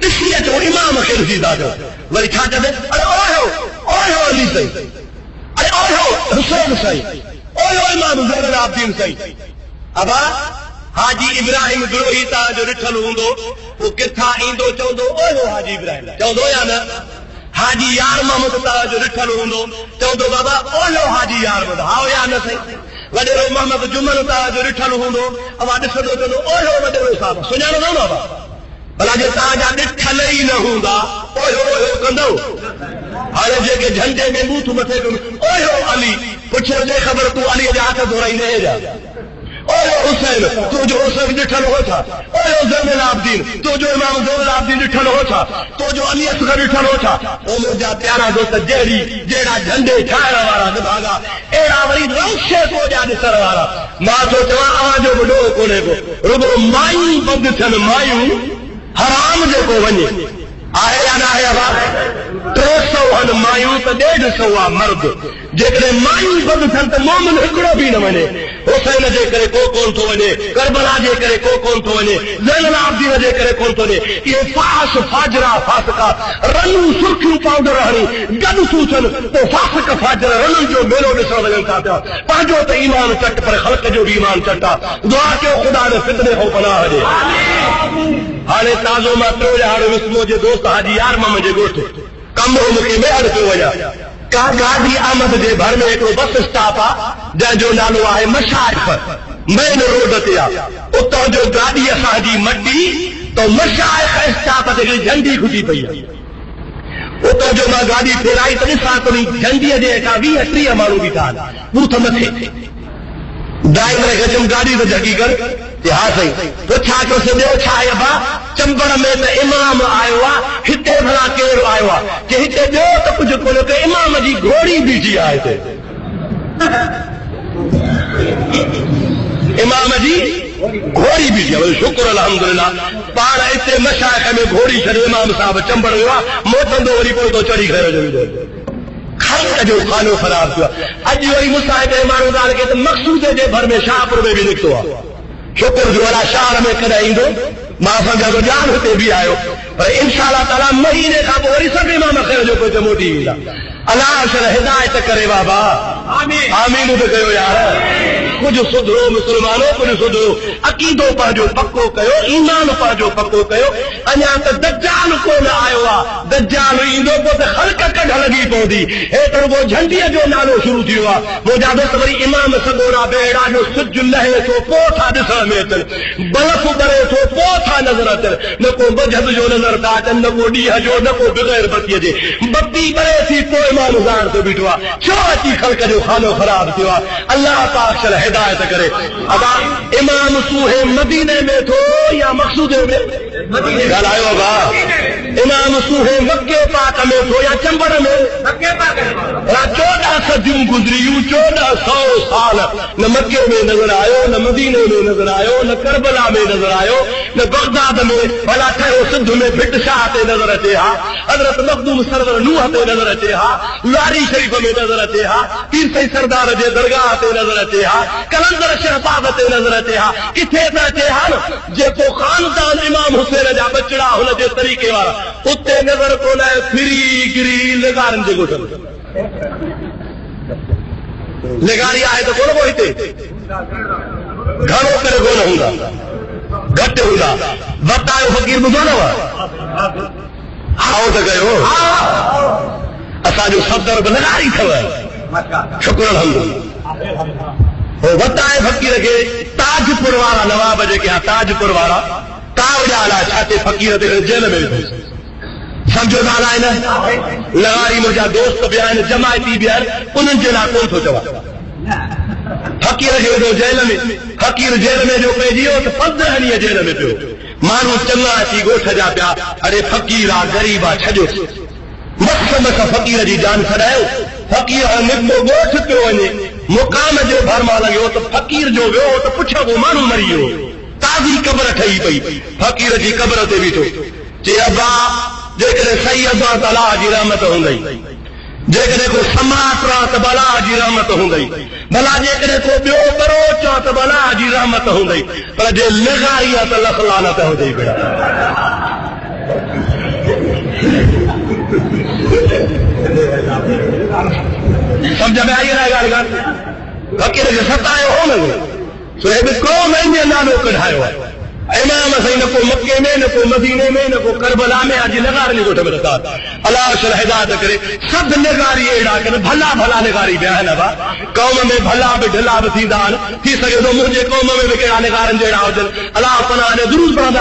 ॾिसी अचो इमाम खे ॾिसी था अचो, वरी छा चवे, अरे ओहो अली सही, अरे ओहो हुसैन सही, ओहो इमाम ज़ैनुल आबिदीन सही। अबा हाजी इब्राहिम गिरोही तव्हांजो ॾिठल हूंदो, पोइ किथां ईंदो चवंदो ओहो हाजी इब्राहिम, चवंदो या न? हाजी यार मोहम्मद तव्हांजो ॾिठल हूंदो, चवंदो बाबा ओहो हाजी यार मोहम्मद, हा या न सही? वॾेरो मोहम्मद जुमन तव्हांजो ॾिठल हूंदो, अवां ॾिसंदो चवंदो ओहो वॾेरो साहब, सुञाणंदो न बाबा? भला जे तव्हांजा ॾिठल ई न हूंदा ओहो कंदो? हाणे जेके झंडे में बूथ मथे ओहो अली, पुछो जे ख़बर तूं अलीअ जा हथ धोराईंदे जा, ओहो हुसैन तुंहिंजो हुसैन ॾिठल हो छा, ओहो ज़ैनुल आबिदीन तुंहिंजो इमाम ज़ैनुल आबिदीन ॾिठल हो छा, तुंहिंजो अली असगर ॾिठल हो छा? ओ मुंहिंजा प्यारा दोस्त, जहिड़ा झंडे ठाहिण वारा निभागा, अहिड़ा वरी रौशे को जा ॾिसण वारा, मां थो चवां अव्हांजो बि ॾोह कोन्हे को, रुगो मायूं बंदि थियनि, मायूं हराम जेको वञे, आहे या न आहे? अबा 300 हन मायूं त 150 आहे मर्द, जेकॾहिं मायूं बंदि थियनि त मोमिन हिकिड़ो बि न वञे। हुसैन जे करे को कोन थो वञे, करबला जे करे को कोन थो वञे, ज़ैनुल आबिदीन जे करे कोन थो वञे। इहे फास फाजरा फासिका रनूं सुर्खियूं पाउडर हणी गॾु थू थियनि, पोइ फासिक फाजर रनुनि जो मेलो ॾिसण वञनि था पिया। पंहिंजो त ईमान चट, पर ख़ल्क़ जो बि ईमान चट आहे। दुआ कयो ख़ुदा ने फितने खां पनाह ॾे। हाणे ताज़ो मां टियों विस्मो जे दोस्त हाजी यार मामा जे ॻोठ कम हो, मूंखे ॿेहर पियो वञा। का गाजी अहमद जे भर में हिकिड़ो बस स्टॉप आहे जंहिंजो नालो आहे मशाइख, मेन रोड ते आहे। उतां जो गाॾी असांजी मटी त मशाइख स्टॉप ते झंडी खुटी पई आहे। उतां जो मां गाॾी फेराई त ॾिसां त झंडीअ जे हेठां 20-30 माण्हू बीठा आहिनि, बूथ मथे। ड्राइवर खे चयुमि गाॾी त झकी कर, हा सही। पोइ छा कयोसीं, ॿियो छा आहे बा, चंबड़ में त इमाम आयो आहे, हिते भला केरु आयो आहे? कि हिते ॿियो त कुझु कोन्हे, कि इमाम जी घोड़ी बीठी आहे हिते। इमाम जी घोड़ी बीठी आहे, शुक्र अल्हम्दुलिल्लाह। पाण हिते मशाइख में घोड़ी छॾे इमाम साहब चंबड़ वियो आहे, मोटंदो वरी पोइ तो चढ़ी घर जो ख़ल्क़ जो खानो ख़राब थियो आहे। अॼु वरी मूंसां हिकिड़े माण्हू ॻाल्हि कई त मक़सूद जे भर में शाहपुर में बि निकितो आहे। शुक्र जो अला शहर में कॾहिं ईंदो, मां सम्झां थो ॼाण हुते बि आयो, पर इंशाअल्लाह ताला महीने खां पोइ वरी सभु इमाम ख़ैर जो कोई त मोटी ईंदा। अलाह हिदायत करे बाबा, आमीन बि कयो यार। कुछ सुधरो मुसलमानों, कुछ सुधरो, अकीदो पंहिंजो पक्को कयो, ईमान पंहिंजो पक्को कयो। अञा त दज्जाल कोन आयो आहे, दज्जाल ईंदो पोइ त ख़ल्क़ कढ लॻी पवंदी। हेठि रुॻो झंडीअ जो नालो शुरू थी वियो आहे। मुंहिंजा दोस्त वरी इमाम सगोरा बेड़ा जो सिज लहे थो पोइ था ॾिसण में अचनि, बल्ब ॿरे थो पोइ था नज़र अचनि, न को मजहब जो नज़र था अचनि, न को ॾींहं जो, न को बग़ैर बत्तीअ जे। बत्ती ॿरे थी पोइ इमाम ज़ाहिर थो बीठो आहे। छो अची ख़ल्क़ जो खानो ख़राब थियो आहे? अल्लाह पाक शल हिदायत करे। अदा इमाम सूहे मदीने में थो या मक़सूदे में? ॻाल्हायो भाउ, इमाम सूहे मके पाक में थो या चंबड़ में? 14 सदियूं गुज़रियूं, 1400 साल न मके में नज़र आयो, न मदीने में नज़र आयो, न करबला में नज़र आयो, न बगदाद में, भला ठहियो सिंध में भिट शाह ते नज़र अचे हा, हज़रत मखदूम सरवर नूह ते नज़र अचे हा, लारी शरीफ में नज़र अचे हा, पीर साईं सरदार जे दरगाह ते नज़र अचे हा, कलंदर शहबाब ते नज़र अचे हा। किथे त अचे हा न जेको ख़ानदान इमाम हुसैन जा बचड़ा हुन जे तरीक़े वारा, उते नज़र कोन आहे। फिरी गिरी लगारनि जे ॻोठ में लगारी आहे त कोन को हिते, घणो करे कोन हूंदा, घटि हूंदा। वतायो फ़कीर ॿुधो न आओ त कयो, असांजो सदर बि लगारी अथव, शुक्र अल्हम्दुलिल्लाह। हो वताए फ़कीर खे ताजपुर वारा नवाब जेके आहे, ताजपुर वारा तावजाला छाते फ़कीर ते जेल में विधोसि। समझो ॻाल्हि आहे न? लगारी मुंहिंजा दोस्त बि आहिनि, जमायती बि आहिनि, उन्हनि जे लाइ कोन थो चवां। फ़कीर खे विधो जेल में, फ़कीर जेल में जो पइजी वियो त 15 ॾींहं जेल में पियो। माण्हू चङा अची ॻोठ जा पिया, अरे फ़कीर आहे, ग़रीब आहे, छॾियोसि। मस मस फ़कीर जी जान छॾायो। फ़कीर निकितो ॻोठ पियो वञे, मुक़ाम जे भरमा लॻियो त फ़कीर जो वियो त पुछो को माण्हू मरी वियो, ताज़ी क़बर ठही पई। फ़कीर जी क़बर ते बीठो, चए अब्बा जेकॾहिं सही अब्बा त अलाह जी रहमत हूंदई, जेकॾहिं को सम्राट रहा त अलाह जी रहमत हूंदई, भला जेकॾहिं को ॿियो बरो चओ त अलाह जी रहमत हूंदई, पर जे लगारी आहे त लख लानत हुजई बेड़ा। समझ में आई ना ॻाल्हि? फ़कीर खे सतायो हो न, सो हे बि को महीने नालो कढायो आहे। इमाम साईं न को मके में, न को मदीने में, न को करबला में, अॼु लगारी ॻोठ में रखा। अलाह शल हिदायत करे। सभु लगारी अहिड़ा कनि, भला भला लगारी विया आहिनि। क़ौम में भला बि ढिला बि थींदा आहिनि, थी सघे थो मुंहिंजे क़ौम में बि कहिड़ा निगारनि जहिड़ा हुजनि। अलाह पनाह ॾे, दुरूद पढ़ंदा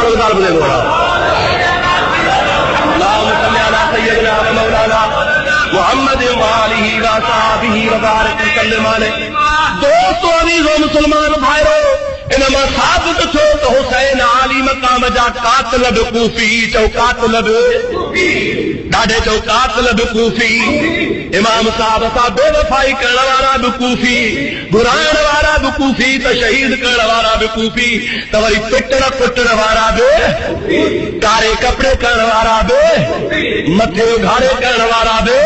मोहम्मद वालिही व सहाबिही व बारिक वसल्लम अलैहि। दोस्तों अज़ीज़ो मुसलमान भाइरो, इनमां साबित थियो त हुसैन आली मक़ाम जा कातिल बि कूफी, चओ कातिल बि ॾाढे, चओ कातिल बि कूफी। इमाम साहब सां बेवफ़ाई करण वारा बि कूफी, घुराइण वारा बि कूफी, त शहीद करण वारा बि कूफी, त वरी पिटण कुटण वारा बि, कारे कपिड़े करण वारा बि, मथे उघाड़े करण वारा बि,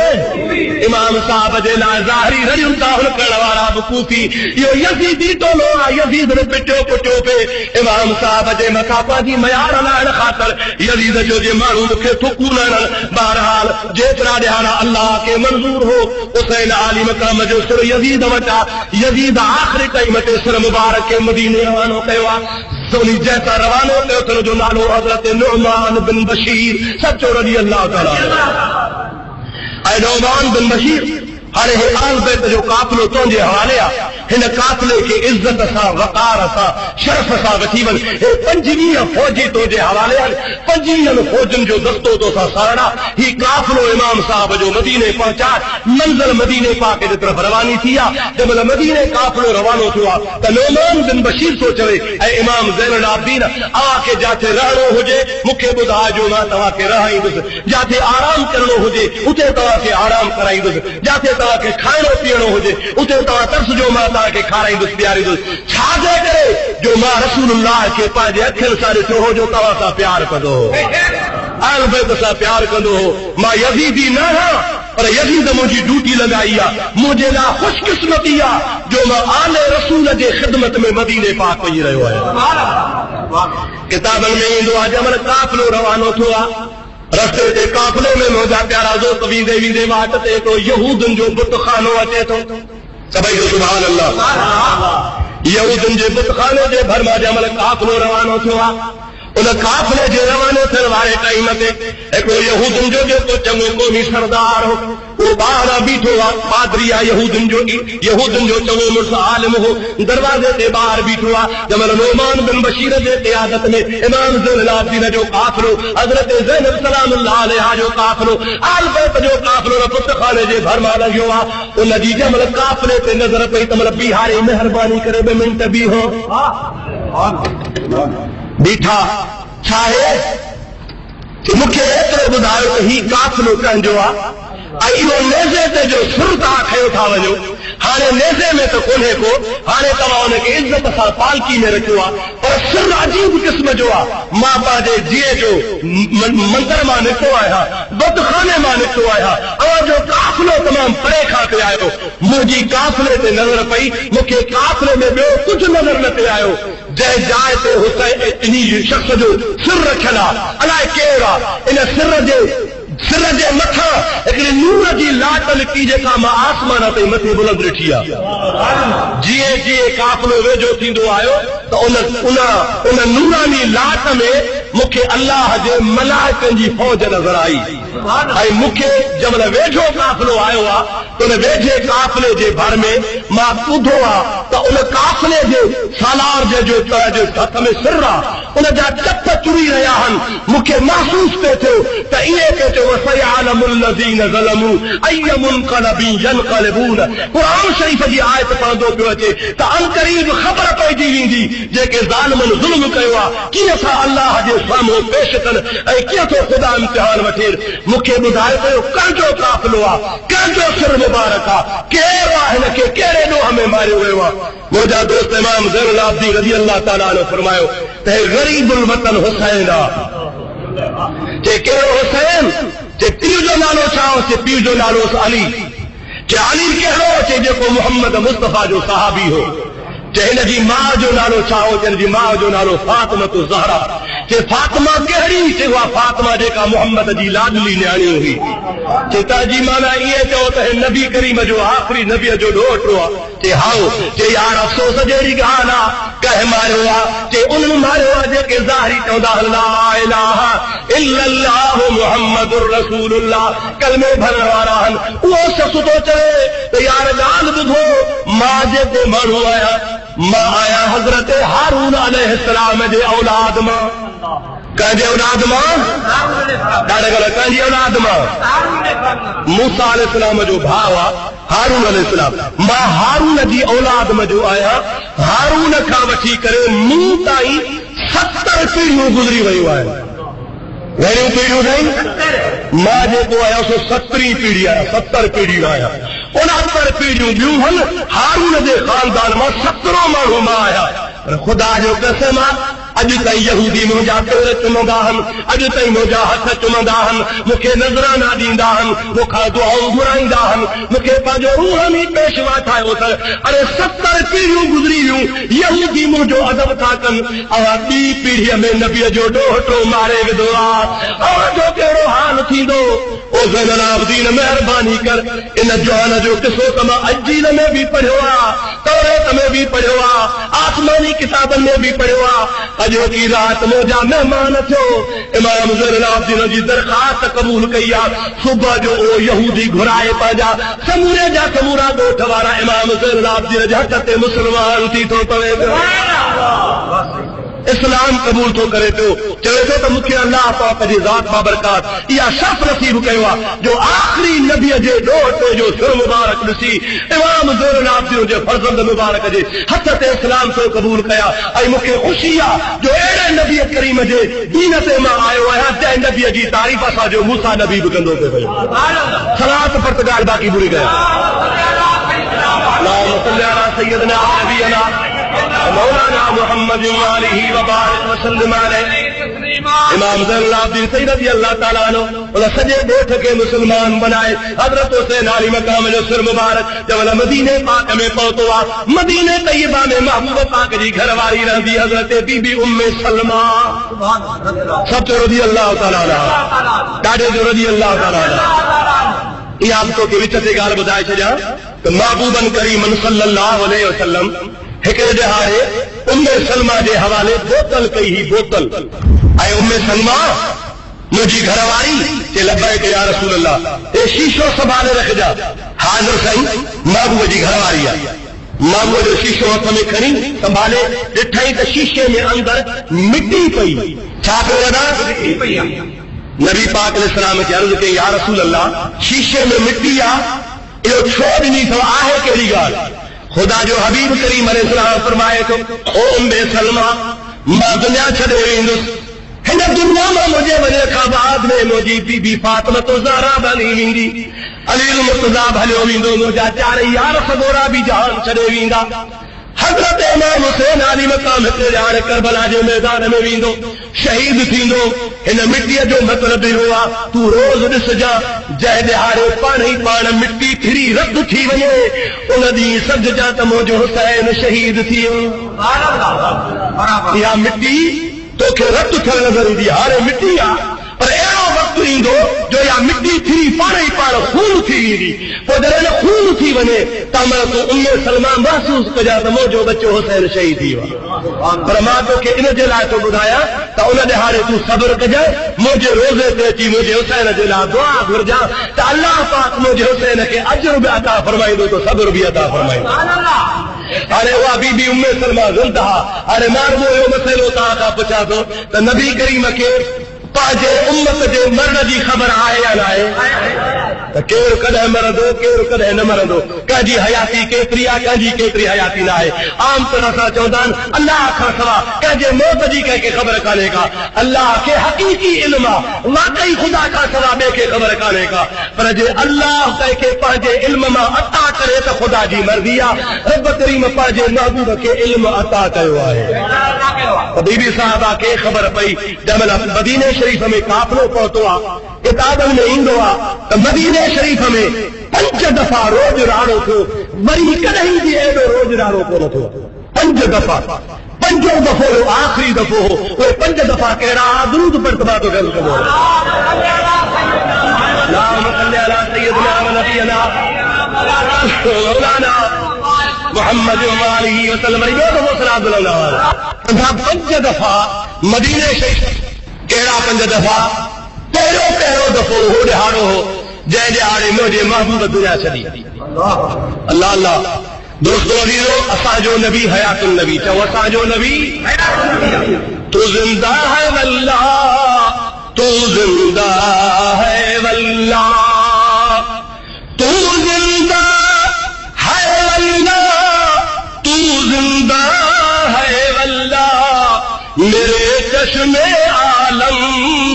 इमाम साहब जे लाइ ज़ाहिरी रड़ियूं ताहुल करण वारा बि कूफी। इहो यज़ीदी टोलो आहे, यज़ीद ने पिटियो कुटियो पे इमाम साहब जे मथां पंहिंजी मयार हलाइण ख़ातिर। यज़ीद जो जे माण्हू मूंखे थुकूं न हणनि, बहरहाल जेतिरा ॾियारा अल्लाह खे मंज़ूर हो। हुसैन आली मक़ाम जो सिर यज़ीद वटा, यज़ीद आख़िरी टाइम ते सिर मुबारक खे मदीने रवानो कयो आहे। सोनी जैसा रवानो कयो त जो नालो हज़रत नुअमान बिन बशीर सचो रज़ी अल्लाह ताला। ऐं नुअमान बिन बशीर हाणे हे आल बैत जो काफ़िलो तुंहिंजे हवाले आहे। हिन काफ़िले खे इज़त सां, वक़ार सां, शरफ़ सां वठी वञ। हे 25 फ़ौजी तुंहिंजे हवाले आहिनि, 25 फ़ौजनि जो दस्तो तोसां सारणा। ही काफ़िलो इमाम साहब जो मदीने पहुचा, मंज़िल मदीने पाक जी तरफ़ रवानी थी आहे। जंहिं महिल मदीने काफ़िलो रवानो थियो आहे त नुअमान बिन बशीर थो चवे, ऐं इमाम ज़ैनुल आबिदीन अव्हांखे जिथे रहणो हुजे मूंखे ॿुधाइजो, मां तव्हांखे रहाईंदुसि। जिथे आराम करणो हुजे उते तव्हांखे आराम कराईंदुसि। जिथे तव्हांखे खाइणो पीअणो हुजे उते तव्हां तरसजो, मां तव्हांखे खाराईंदुसि पीआरींदुसि। छाजे करे? जो मां रसूलुल्लाह खे पंहिंजे अखियुनि सां ॾिठो हो, जो तव्हां सां प्यार कंदो हो, अहल बैत सां प्यार कंदो हो। मां यज़ीदी न आहियां, पर यज़ीद मुंहिंजी ड्यूटी लॻाई आहे। मुंहिंजे लाइ ख़ुशकिस्मती आहे जो मां आले रसूल जे ख़िदमत में मदीने पाक वञी रहियो आहियां। किताबनि में ईंदो आहे जंहिं महिल काफ़िलो रवानो थियो आहे, रस्ते ते काफ़िले में मुंहिंजा प्यारा दोस्त वेंदे वेंदे वाट ते तो यहूदन जो बुत खानो अचे थो। सभई जो सुभान अल्लाह। यहूदन जे बुतखाने जे भर मां जमल काफ़िलो रवानो थियो आहे उन काफ़िले जे रवानो थियण वारे टाइम ते हिकिड़ो यहूदन जो जेको चङो क़ौमी सरदार हो वो ॿाहिरां बीठो आहे पादरी आहे यहूदन जो चङो मुड़ुस आलिम हो दरवाज़े ते ॿाहिरि बीठो आहे जमल नोमान बिन बशीर जे क़ियादत में इमाम ज़ैनुल जो काफ़िलो हज़रत ज़ैनब सलामुल्लाह अलैहा जो काफ़िलो आल बैत जो काफ़िलो बुतखाने जे भर मां लॻियो आहे उन जी जमल काफ़िले ते नज़र पई त मतलब बिहारी महिरबानी करे 2 मिंट बीहो बीठा छा आहे मूंखे एतिरो ॿुधायो त ही काफ़िलो कंहिंजो आहे ऐं इहो नेज़े ते जो सुर तव्हां खयो था वञो हाणे नेज़े में त कोन्हे को हाणे तव्हां हुनखे इज़त सां पालकी में रखियो आहे पर सुर अजीब क़िस्म जो आहे मां पंहिंजे जीअ जो मंदर मां निकितो आहियां बुतखाने मां निकितो आहियां अवांजो काफ़िलो तमामु परे खां पिया आयो मुंहिंजी काफ़िले ते नज़र पई मूंखे काफ़िले में ॿियो कुझु नज़र न पियो आयो जंहिं जाइ ते हुसैन इन शख़्स जो सिर रखियल आहे अलाए केरु आहे इन सिर जे मथां हिकिड़ी नूर जी लाट निकिती जेका मां आसमान ते मथे बुलंद ॾिठी आहे जीअं जीअं काफ़िलो वेझो थींदो आयो त उन नूरानी लाट में मूंखे अल्लाह जे मलाइकनि जी फौज नज़र आई ऐं मूंखे जंहिंमहिल वेझो काफ़िलो आयो आहे त उन वेझे काफ़िले जे भर में मां ॿुधो आहे त उन काफ़िले जे सालार जो हथ में सिर आहे उन जा चप चुरी रहिया आहिनि मूंखे महसूस पियो थियो त ईअं पियो चयो सयअलमुल लज़ीन ज़लमू अय्य मुनक़लबिन यनक़लिबून क़ुरान शरीफ़ जी आयत पढ़ंदो पियो अचे त अनक़रीब ख़बर पइजी वेंदी जेके ज़ालिमनि ज़ुल्म कयो आहे कीअं था अल्लाह जे साम्हूं पेश कनि ऐं कीअं थो ख़ुदा इम्तिहान वठे मूंखे ॿुधाए पियो कंहिंजो काफ़िलो आहे कंहिंजो सिर मुबारक आहे केरु आहे हिनखे कहिड़े ॾोह में मारियो वियो आहे मुंहिंजा दोस्त इमाम ज़ैनुल आबिदीन रज़ी अल्लाह ताला अन्हु फरमायो त ग़रीबुल वतन हुसैन आहे जे कहिड़ो हुसैन जे पीउ जो नालो छा हो जे पीउ जो नालो अली जे अली कहिड़ो जे जेको मोहम्मद मुस्तफ़ा जो सहाबी हो जे हिन जी माउ जो नालो छा हो जिन जी माउ जो नालो फातिमत ज़हरा जे फातिमा कहिड़ी जे उहा फातिमा जेका मोहम्मद जी लाडली न्याणी हुई जे तंहिंजी माना ईअं चओ त नबी करीम जो आख़िरी नबीअ जो ॾोहिटो आहे जे हाओ जे यार अफ़सोस जहिड़ी ॻाल्हि आहे कंहिं मारियो आहे जे उन्हनि मारियो आहे जेके ज़ाहिरी चवंदा ला इलाहा इल्लल्लाहु मुहम्मदुर रसूलुल्लाह कलमे भरण वारा आहिनि उहो ससु थो चए त यार ॻाल्हि ॿुधो मां जेको माण्हू आहियां मां आहियां हज़रत हारून अलैहिस्सलाम जे औलाद मां कंहिंजे औलाद मां ॾाढा ग़लति कंहिंजी औलाद मां मूसा अलैहिस्सलाम जो भाउ आहे हारून अलैहिस्सलाम मां हारून जी औलाद में जो आहियां हारून खां वठी करे मूं ताईं 70 पीढ़ियूं गुज़री वयूं आहिनि घणियूं पीढ़ियूं साईं मां जेको आहियां सो 70 पीढ़ी आहियां 70 पीढ़ियूं आहियां 69 पीढ़ियूं ॿियूं आहिनि हारून जे ख़ानदान मां 17 माण्हू मां आहियां पर ख़ुदा जो कसम आहे अॼु ताईं यहूदी मुंहिंजा पेर चुमंदा आहिनि अॼु ताईं मुंहिंजा हथ चुमंदा आहिनि मूंखे नज़राना ॾींदा आहिनि मूंखां दुआऊं घुराईंदा आहिनि मूंखे पंहिंजो रूहानी पेशवा ठाहियो अथनि अरे 70 पीढ़ियूं गुज़री वियूं यहूदी मुंहिंजो अदब था कनि अवां ॿी पीढ़ीअ में नबीअ जो ॾोहिटो मारे विधो आहे अवांजो कहिड़ो हाल थींदो ओ ज़ैनुल आबिदीन महिरबानी कर इन जवान जो किसो त मां अंजील में बि पढ़ियो आहे तौरात में बि पढ़ियो आहे आसमानी किताबनि में बि पढ़ियो आहे अॼु की रात मुंहिंजा महिमान थियो इमाम ज़ैनुल आबिदीन जी दरख़्वास्त क़बूल कई आहे सुबुह जो ओ यहूदी घुराए पंहिंजा समूरे जा समूरा ॻोठ वारा इमाम ज़ैनुल आबिदीन जे हथ ते मुस्लमान थी थो पवे इस्लाम कबूल थो करे पियो चवे थो त मूंखे अल्लाह पाक जी ज़ात बाबरकात इहा शर्फ़ नसीब कयो आहे जो आख़िरी नबीअ जे ॾोहिटे जो सिर मुबारक ॾिसी इमाम ज़ैनुल आबिदीन जे फर्ज़ंद मुबारक जे हथ ते इस्लाम थो कबूल कया ऐं मूंखे ख़ुशी आहे जो अहिड़े नबी करीम जे दीन ते मां आयो आहियां जंहिं नबीअ जी तारीफ़ असांजो मूसा नबी बि कंदो पियो वियो सलात पर त ॻाल्हि बाक़ी भुली गया सैयदना नबीना मौलाना मुहम्मद वालिही व बारिक वसल्लम अलैहि इमाम ज़ैनुल आबिदीन सैयद रज़ी अल्लाह ताला अन्हु उन सॼे ॻोठ खे मुस्लमान बनाए हज़रत हुसैन आली मक़ाम जो सिर मुबारक जंहिं मदीने पाक में पहुतो आहे मदीने तैयबा में महबूब पाक जी घरवारी रहंदी हज़रत बीबी उम्मे सलमा सब रज़ी अल्लाह ताला अन्हा ॾाढे जो रज़ी अल्लाह ताला अन्हा इहा तो के विच ते ॻाल्हि ॿुधाए छॾियां त महबूबन करीमन सल्लल्लाहु अलैहि वसल्लम हिकिड़े दिहाड़े उम्मे सलमा जे हवाले बोतल कई ही बोतल ऐं उम्मे सलमा मुझी घरवारी के लब्बैक या रसूल अल्लाह ए शीशो संभाले रखजा। हाज़िर साईं महबूब जी घरवारी आहे। महबूब जो शीशो हथ में खणी संभाले ॾिठई त शीशे में अंदर मिट्टी पई। छा पियो वञा? नबी पाक अलैहिस्सलाम खे अर्ज़ कई या रसूल अल्लाह शीशे में मिट्टी आहे इहो छो ॾिनी अथव? आहे कहिड़ी ॻाल्हि? खुदा जो हबीब करीम अलैहिस्सलाम फरमाए थो ओ उम्मे सलमा मां दुनिया छॾे वेंदुसि। हिन दुनिया में मुझे वजह खां बाद में मुझी बीबी फातिमा तो ज़हरा बनी वेंदी, अली मुर्तज़ा भलियो वेंदो, मुंहिंजा चार यार सगोरा भी जान छॾे वेंदा। हज़रत इमाम हुसैन आली मक़ाम हिते हाणे करबला जे मैदान में वेंदो, शहीद थींदो। हिन मिटीअ जो मतिलबु इहो आहे तूं रोज़ ॾिसजां जंहिं ॾिहाड़े पाण ई पाण मिटी फिरी रद्द थी वञे उन ॾींहुं सम्झजां त मुंहिंजो हुसैन शहीद थी वियो। इहा मिटी तोखे रद्द थियल नज़र ईंदी। हाणे मिटी आहे पर अहिड़ो वक़्तु ईंदो जो इहा मिटी फिरी पाण ई पाण खून थी वेंदी। पोइ जॾहिं खून थी वञे तंहिं तूं उम्मे सलमा महसूस कजां त मुंहिंजो बच्चो हुसैन शहीद थी वियो। पर मां तोखे इन जे लाइ थो ॿुधायां त उन ॾिहाड़े तूं सब्र कजांइ। मुंहिंजे रोज़े ते अची मुंहिंजे हुसैन जे लाइ दुआ घुरजां त अल्लाह पाक मुंहिंजे हुसैन खे अजर बि अता फरमाईंदो त सब्र बि अता फरमाईंदो। हाणे उहा बीबी उम्मे सलमा ज़िंदा। हाणे मां इहो मसइलो तव्हां खां पुछां थो त नबी करीम खे पंहिंजे उम्मत जे मरण जी ख़बर आहे या न आहे? त केरु कॾहिं मरंदो केरु कॾहिं न मरंदो, कंहिंजी हयाती केतिरी आहे कंहिंजी केतिरी हयाती न आहे। आम तरह सां चवंदा आहिनि अल्लाह खां सवा कंहिंजे मौत जी कंहिंखे ख़बर कान्हे का। अल्लाह खे हक़ीक़ी इल्म आहे, वाकई ख़ुदा खां सवा ॿिए खे ख़बर कान्हे का। पर जे अल्लाह कंहिंखे पंहिंजे इल्म मां अता करे त ख़ुदा जी मर्ज़ी आहे। रब करीम पंहिंजे महबूब खे इल्म अता कयो आहे। त बीबी साहिबा खे ख़बर पई जंहिंमहिल मदीने शरीफ में काफ़िलो पहुतो आहे, किताबनि में ईंदो आहे त मदीने शरीफ में 5 दफ़ा रोज़ राड़ो थियो, वरी कॾहिं बि अहिड़ो रोज़ राड़ो कोन थियो। 5 दफ़ा, 5 दफ़ो आख़िरी दफ़ो हो। उहे 5 दफ़ा कहिड़ा दुरूद पर तबाह तो गल कंदो मोहम्मद वाली वसल्लम 5 दफ़ा मदीने शरीफ। कहिड़ा 5 दफ़ा? पहिरियों दफ़ो हो ॾिहाड़ो हो जंहिं ॾिहाड़े मुंहिंजे महबूब दुनिया छॾी। अल्लाह अल्लाह दोस्तो अज़ीज़ो असांजो नबी हयातुन नबी। चओ असांजो नबी तू ज़िंदा है वल्लाह, तू ज़िंदा है वल्लाह, तू ज़िंदा है वल्लाह, तू ज़िंदा है वल्लाह। मेरे चश्मे आलम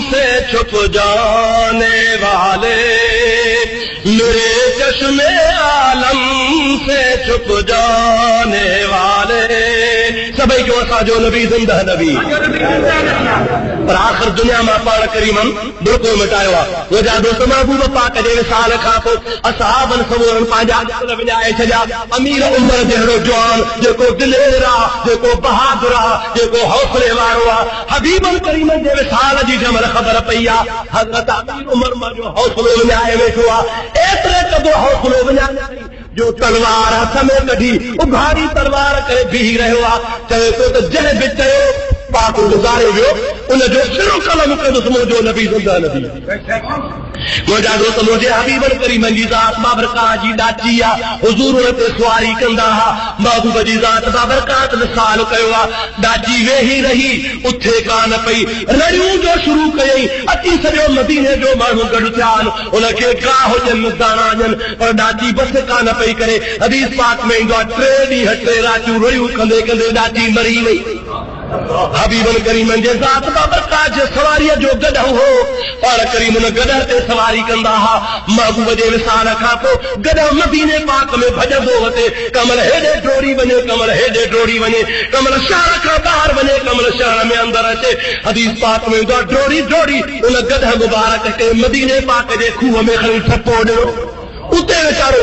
से छुप जाने वाले, मेरे चश्मे आलम से छुप जाने वाले। सभी जो असांजो नबी ज़िंदा नबी। पर आख़िर दुनिया में पाण करीमन बिल्कुलु मिटायो आहे। मुंहिंजा दोस्त महबूब पाक जे विसाल खां पोइ असहाबनि समूरनि पंहिंजा दिल विञाए छॾिया। अमीर उमर जहिड़ो जवान जेको दिलेर आहे, जेको बहादुर आहे, जेको हौसले वारो आहे। हबीबन करीमन जे विसाल जी जंहिंमहिल ख़बर पई आहे हज़रत अमीर उमर मां जो हौसलो विञाए वेठो आहे। एतिरे क़दुरु हौसलो विञाए जो तलवार हथ में कढी उघाड़ी तलवार करे बीही रहियो आहे। चवे थो त जंहिं बि चयो पाक गुज़ारे वियो उनजो सिरो कलम कंदुसि मुंहिंजो नबी ज़िंदा नबी। मुंहिंजा दोस्त मुंहिंजे हबीबन करीमन जी ज़ात बाबरकात जी ॾाची आहे। हुज़ूर उन ते सुवारी कंदा हुआ। महबूब जी ज़ात बाबरकात विसाल कयो आहे। ॾाची वेही रही उथे कान पई, रड़ियूं जो शुरू कयई। अची सॼो मदीने जो माण्हू गॾु थिया आहिनि, उनखे का हुजनि दाना ॾियनि पर ॾाची बस कान पई करे। हदीस पाक में ईंदो आहे 3 ॾींहं 3 रातियूं रड़ियूं कंदे कंदे ॾाची मरी वई। हबीबन करीमन जे ज़ात बाबरकात जे सवारीअ जो गॾु हो। पाण करीम उन गॾ ते सवारी कंदा हुआ। महबूब जे विसाल खां पोइ गॾु मदीने पाक में भॼंदो वञे। कमल हेॾे डोड़ी वञे, कमल हेॾे डोड़ी वञे, कमल शहर खां ॿाहिरि वञे, कमल शहर में अंदरि अचे। हदीस पाक में ईंदो आहे डोड़ी डोड़ी उन गॾ मुबारक खे मदीने पाक जे खूह में खणी ठपो ॾिनो। उते वीचारो